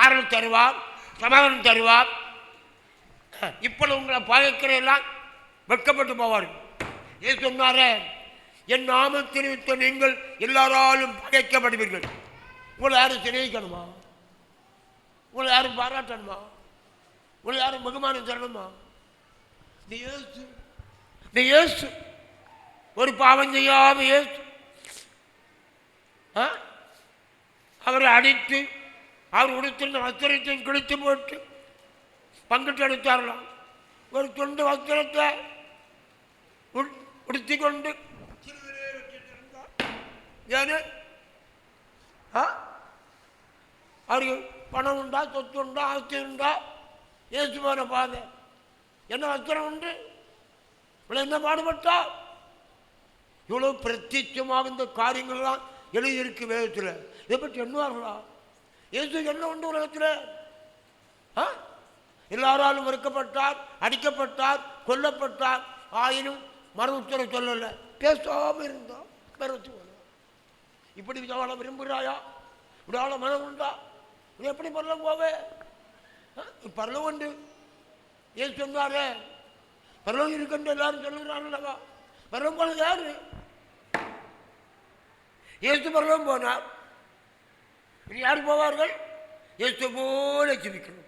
ஆறுதல் தருவார், சமாதானம் தருவார். இப்பொழுது உங்களை பகைக்கிற எல்லாம் வெட்கப்பட்டு போவார்கள். ஏன் சொன்னாரே, என் நாமத்தை நிமித்தம் நீங்கள் எல்லாராலும் பகைக்கப்படுவீர்கள். உங்களை யாரும் சிநேகிக்கணுமா? உங்களை யாரும் பாராட்டணுமா? உங்களை யாரும் பகுமானம் தரணுமா? நீ இயேசு ஒரு பாவம் செய்யாம இயேசு அவரை அடித்து அவர் உடுத்திருந்த வஸ்திரத்தையும் கிழித்து போட்டு பங்கிட்டு எடுத்தாரலாம். ஒரு துண்டு வஸ்திரத்தை உடுத்தி கொண்டு ஏன்னு அவருக்கு பணம் உண்டா, சொத்து உண்டா, ஆஸ்தி உண்டா? இயேசு போன பாதை என்ன வஸ்திரம் உண்டு? இவ்வளோ என்ன பாடுபட்டா? இவ்வளோ பிரத்யட்சமாக இந்த காரியங்கள்லாம் எழுதியிருக்கு வேதத்தில். இதை பற்றி எண்ணுவார்களா? இயேசு என்ன உண்டு உலகத்தில்? எல்லாராலும் மறுக்கப்பட்டார், அடிக்கப்பட்டார், கொல்லப்பட்டார். ஆயினும் மறு உத்தர சொல்லலை, பேசாமல் இருந்தா மறுத்து போல. இப்படி வாழ விரும்புகிறாயா? இப்படி வாழ மனம் உண்டா? இது எப்படி பரலம் போவே? பரலம் உண்டு. ஏன் சொன்னாரே பரலம் இருக்குன்னு எல்லாரும் சொல்லுகிறாங்களா? பரலம் போனது யாரு? இயேசு பரலம் போனார். இனி யார் போவார்கள்? இயேசு போல ஜீவிக்கணும்.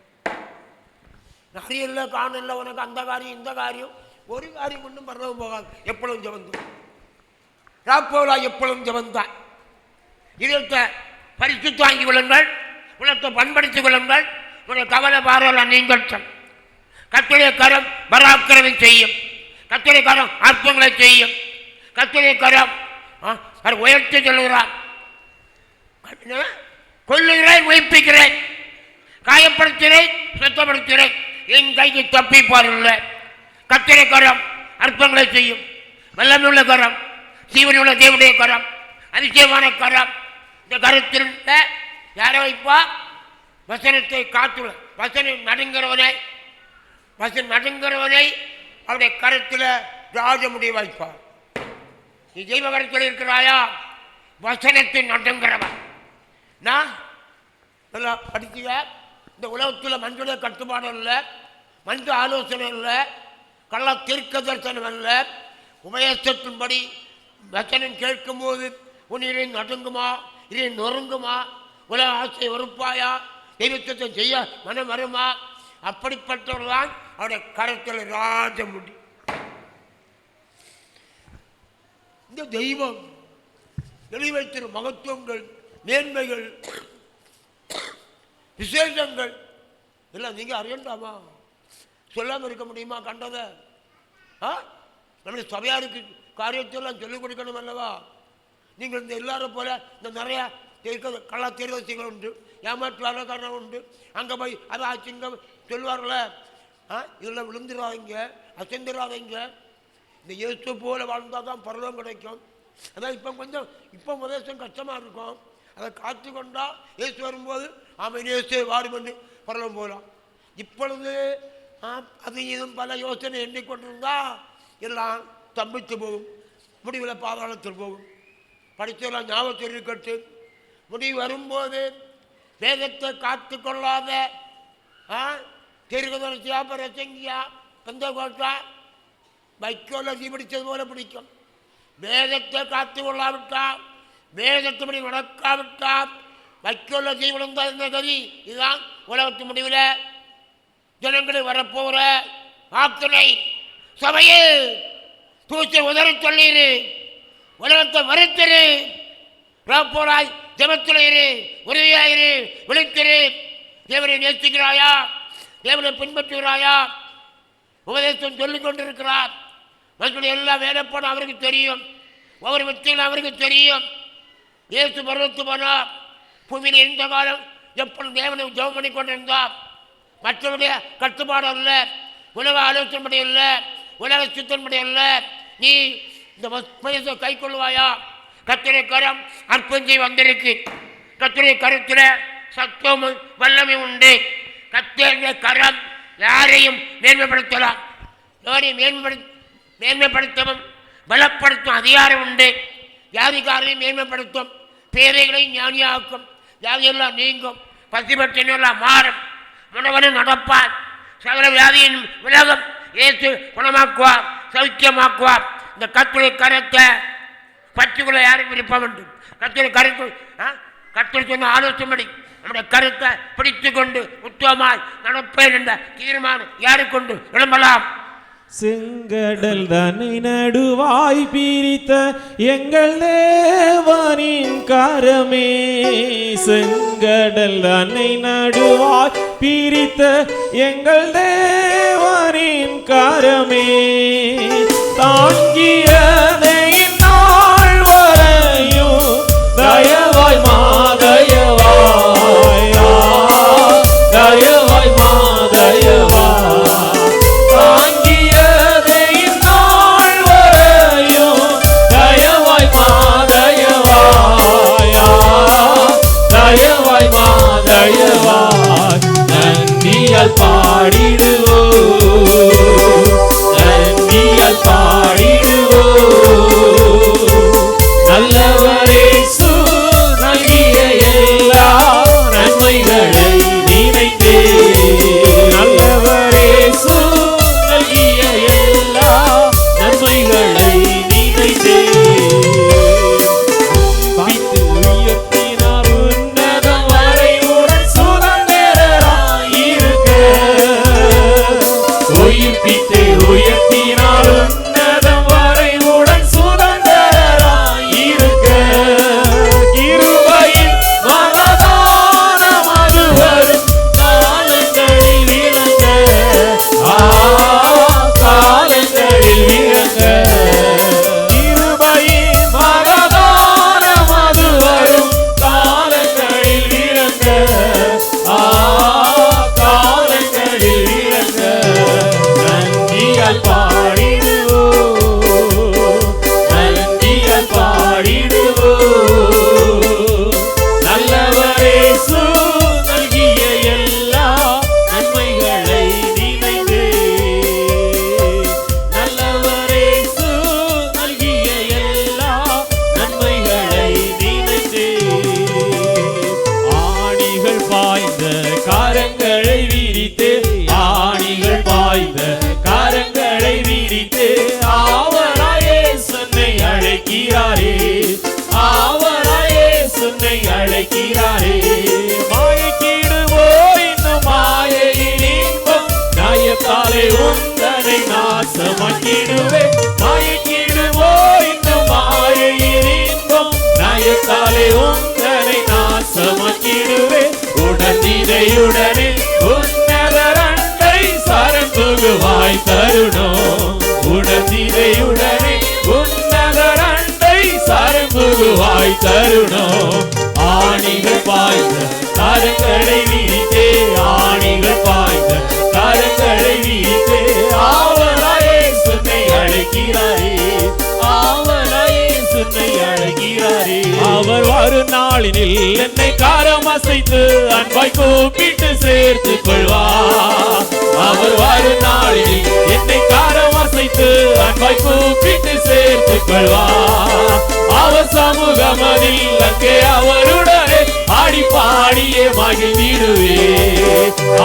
நிறைய இல்லை, காணல, உனக்கு அந்த காரியம் இந்த காரியம், ஒரு காரியம் ஒன்றும் பரலம் போகாது. எப்பொழுதும் ஜெபந்தான் ராப்போலா, எப்பொழுதும் ஜெபந்தான். இதத்தை பரிசு தாங்கி கொள்ளுங்கள், உலகத்தை பண்படுத்திக் கொள்ளுங்கள். உடைய கவலை பாரல நீங்கள் கர்த்தருடைய கரம் பராக்கிரமம் செய்யும். கர்த்தருடைய கரம் அற்புதங்களை செய்யும். கர்த்தருடைய கரம் உயர்த்தி சொல்லுகிறார். கொல்லுகிறேன், உயிர்ப்பிக்கிறேன், காயப்படுத்துகிறேன், சுத்தப்படுத்துகிறேன், என் கைக்கு தப்பிப்பாருள்ள கர்த்தருடைய கரம் அற்புதங்களை செய்யும். வல்லமையுள்ள கரம், ஜீவனுள்ள தேவனுடைய கரம், அதிசயமான கரம். இந்த கருத்தில் யாரை வைப்பா? வசனத்தை காத்துள்ள வசனம் நடுங்கிறவனை அவருடைய கருத்தில் ராஜ முடிய வைப்பார். நீ தெய்வ கருத்தில் இருக்கிறாயா? வசனத்தை நடுங்கிறவன். நான் நல்லா படித்திய இந்த உலகத்தில் மனுடைய கட்டுப்பாடு இல்லை, மனித ஆலோசனை இல்லை, கள்ள தீர்க்க தரிசனம் அல்ல. உபதேசத்தின்படி வசனம் கேட்கும்போது உன் இறை நடுங்குமா, இறை நொறுங்குமா, உலக ஆசை வெறுப்பாயா, தெய்வத்தை செய்ய மனம் வருமா? அப்படிப்பட்டவர்தான் அவருடைய கரத்தில் ராஜ முடி. இந்த தெய்வம் எழுதி வைத்திருக்கும் மகத்துவங்கள், மேன்மைகள், விசேஷங்கள் எல்லாம் நீங்க அறியண்டாமா? சொல்லாமல் இருக்க முடியுமா? கண்டதை நம்முடைய சபையாருக்கு காரியத்தெல்லாம் சொல்லிக் கொடுக்கணும் அல்லவா? நீங்கள் இந்த எல்லாரும் போல இந்த நிறைய கள்ள தீர்வசிகள் உண்டு, ஏமாற்றாளக்காரன் உண்டு. அங்கே போய் அதை ஆச்சு இங்கே சொல்லுவார்கள, இதில் விழுந்துடாதீங்க, அசைந்துடாதீங்க. இந்த இயேசு போல வாழ்ந்தால் தான் பரலோகம் கிடைக்கும். அதான் இப்போ உபதேசம் கஷ்டமாக இருக்கும். அதை காத்து கொண்டா இயேசு வரும்போது ஆமாம் இயேசு வாடும் என்று பரலோகம் போகலாம். இப்பொழுது அது இதுவும் பல யோசனை எண்ணிக்கொண்டிருந்தா எல்லாம் தம்பித்து போகும், முடிவில் பாதாளத்தில் போகும். படித்தெல்லாம் ஞாபகத்தில் இருக்கட்டு. முடிவு வரும்போது வேதத்தை காத்து கொள்ளாத தீர்க்கதரிசியா, பிரசங்கியா, பெந்தகோஸ்தா, வைக்கோல தீ பிடிச்சது போல பிடிக்கும். வேதத்தை காத்து கொள்ளாவிட்டா, வேதத்துப்படி நடக்காவிட்டா, வைக்கோல தீ விழுந்தா என்ன கதி? இதுதான் உலகத்து முடிவில் ஜனங்களை வரப்போகிற ஆக்கினை. சபையில் தூசி உதறி சொல்லிடு, உலகத்தை வருத்திரு, போராய் ஜெபத்திலிரு, உறுதியாயிரு, விழித்திரு. தேவனை நேசிக்கிறாயா? தேவனை பின்பற்றுகிறாயா? உபதேசம் சொல்லிக் கொண்டிருக்கிறார். மக்களுடைய எல்லா வேலைப்பாடும் அவருக்கு தெரியும், ஒவ்வொரு வித்தைகளும் அவருக்கு தெரியும். இயேசு பருவத்து போனார். பூமியில் இருந்த காலம் எப்பொழுது தேவனை ஜெபம் பண்ணி கொண்டிருந்தார். மற்றவருடைய கட்டுப்பாடு அல்ல, உலக ஆலோசனைப்படி அல்ல, உலக சித்தன்படி அல்ல. நீ இந்த உபதேசத்தை கை கொள்வாயா? கர்த்தருடைய கரம் அற்புதம் செய்ய வந்திருக்கு. கர்த்தருடைய கருத்தில் சத்துவமும் வல்லமை உண்டு. கர்த்தருடைய கரம் யாரையும் மேன்மைப்படுத்தலாம், யாரையும் மேன்மைப்படுத்தவும் பலப்படுத்தும் அதிகாரம் உண்டு. வியாதிக்காரையும் மேன்மைப்படுத்தும், பேரைகளையும் ஞானியாக்கும், வியாதியெல்லாம் நீங்கும், பசிபற்றெல்லாம் மாறும், முனவனும் நடப்பார், சகல வியாதியின் விலகும், இயேசு குணமாக்குவார், சௌக்கியமாக்குவார். இந்த கர்த்தருடைய கரத்தை பற்றுக்குள்ள யாருக்கு விருப்பம் உண்டு? கர்த்தர் கருத்து கர்த்தர் சொன்ன ஆலோசனைப்படி நம்முடைய கருத்தை பிடித்து கொண்டு உத்தமமாய் நடப்பேன் என்ற தீர்மானம் யாருக்கொண்டு எழும்பலாம்? செங்கடல் தன்னை நடுவாய் பிரித்த எங்கள் தேவனின் கரமே, செங்கடல் தன்னை நடுவாய் பிரித்த எங்கள் தேவனின் கரமே, தாங்கியதை நாள் வரையும் தயவாய் மாதயவாய், தயவாய் மாதயவாய், தாங்கியதை நாள் வரையும் தயவாய் மாதயவாய், தயவாய் மாதயவாய், நன்றியால் பாடிடுவோம், நன்றியால் பாடிடுவோம், நல்லவரே சு நல்கிய எல்லா நன்மைகளை நினைத்தே, நல்லவரே சு நல்கிய எல்லா நன்மைகளை நினைத்தே, வைத்து உயர்த்தினார் உன்னதம் வரை உடன் சுதந்திரராயிருக்க, உயிர்ப்பித்தே உயர்த்தினார் உன்னதம் வரை உடன் சுதந்திரராயிருக்க, கிருபையின் மகதானம் அது வரும் காலங்களில் விளங்க, காலங்களில் விளங்க, கிருபையின் மகதானம் அது வரும் காலங்களில் விளங்க, காலங்களில் விளங்க, நன்றியால் பாடிடுவோம், நன்றியால் பாடிடுவோம், நல்லவரே சு நல்கிய எல்லா நன்மைகளை நினைந்து, நல்லவரே சு நல்கிய எல்லா நன்மைகளை நினைந்து, ஆணிகள் பாய்ந்த கரங்களை விரித்து, ஆணிகள் பாய்ந்த கரங்களை விரித்து, ஆவராயே சொன்னை அழைக்கிறாரே, ஆவராயே சொன்னை அழைக்கிறாரே, மாயக்கிடுவோ இன்னும் மாயையின் இன்பம், நியாயத்தாலே உந்தனை நாசமாக்கிடுவே, மாயக்கிடுவோ இன்னும் மாயையின் இன்பம், நியாயத்தாலே உந்தனை நாசமாக்கிடுவே, உடனிடையுடனே உன்னதரண்டை சரந்துகுவாய் தருணம், உடனிடையுடனே உன்னதரண்டை சரந்துகுவாய் தருணம், ஆணிகள் பாய்ந்த கரங்களை விரித்தே, ஆணிகள் பாய்ந்த கரங்களை விரித்தே, ஆவலாயே சொன்னை அழைக்கிறாரே, ஆவலாயே சொன்னை அழைக்கிறாரே, அவர் வரும் நாளினில் என்னை காரம் அசைத்து அன்பாய் கூப்பிட்டு சேர்த்து கொள்வார், அவர் வரும் நாளினில் என்னை காரம் அசைத்து அன்பாய் கூப்பிட்டு சேர்த்து கொள்வார், அவர் சமூகமதில் அங்கே அவருடனே ஆடி பாடியே மகிழ்ந்திடுவே,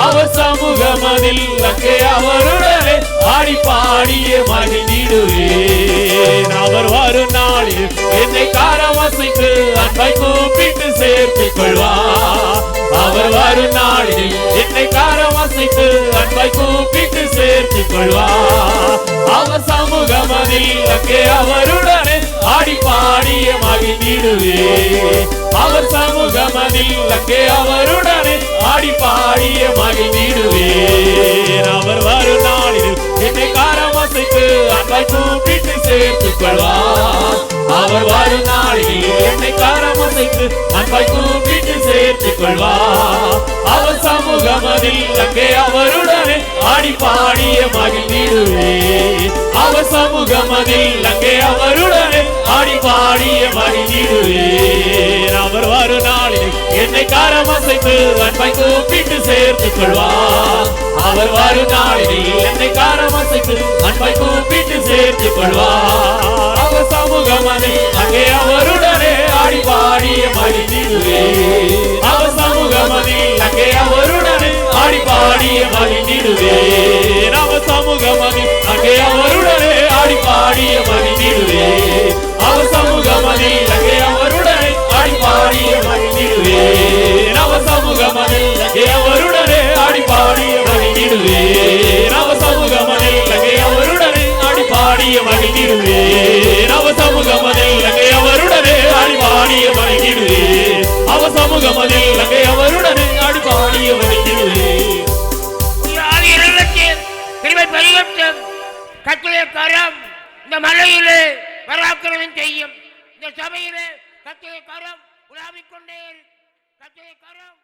அவர் சமூகமதில் அங்கே அவருடனே ஆடி பாடியே மகிழ்ந்திடுவே, அவர் வரும் நாளில் என்னை காரம் அசைத்து அன்பாய் கூப்பிட்டு சேர்த்து கொள்வார், அவர் வரும் நாளில் என்னை காரம் அசைத்து அன்பாய் கூப்பிட்டு சேர்த்து கொள்வார், அவர் சமூகமதில் அங்கே அவருடனே ஆடி பாடிய மகிழ்ந்திடுவே, அவர் சமூகமதில் அங்கே அவருடனே ஆடி பாடிய மகிழ்ந்திடுவே, அவர் வரும் நாளில் என்னை காரம் அசைத்து அன்பாய் கூப்பிட்டு சேர்த்து கொள்வார், அவர் வரும் நாளில் என்னை காரம் அசைத்து அன்பாய் கூப்பிட்டு சேர்த்து கொள்வார், அவர் சமூகமதில் அங்கே அவருடனே ஆடி பாடிய மகிழ்ந்திடுவே, அவர் சமூகமதில் அங்கே அவருடனே ஆடி பாடிய மகிழ்ந்திடுவே, அவர் வரும் நாளில் என்னை காரம் அசைத்து அன்பாய் கூப்பிட்டு சேர்த்து கொள்வார், அவர் வரும் நாளில் என்னை காரம் அசைத்து அன்பாய் கூப்பிட்டு சேர்த்து கொள்வார், அவர் சமூகமதில் அங்கே அவருடனே ஆடி பாடிய மகிழ்ந்திடுவே, அவர் சமூகமதில் அங்கே அவருடனே ஆடி பாடிய மகிழ்ந்திடுவே, அவர் சமூகமதில் அங்கே அவருடனே ஆடி பாடிய மகிழ்ந்திடுவே, அவர் சமூகமதில் மகிழ்ந்திடுவேன் அவ சமூகமதில் அங்கே அவருடனே ஆடி பாடிய மகிழ்ந்திடுவேன் அவ சமூகமதில் அங்கே அவருடனே ஆடி பாடிய மகிழ்ந்திடுவேன் அவ சமூகமதில் அங்கே அவருடனே ஆடி பாடிய மகிழ்ந்திடுவேன் கிருபை பரிகட்டும் கர்த்தருடைய கரம் இந்த மலையிலே பராக்கிரமம் செய்யும் இந்த சபையிலே கர்த்தருடைய கரம் உலாவிக் கொண்டே கர்த்தருடைய கரம்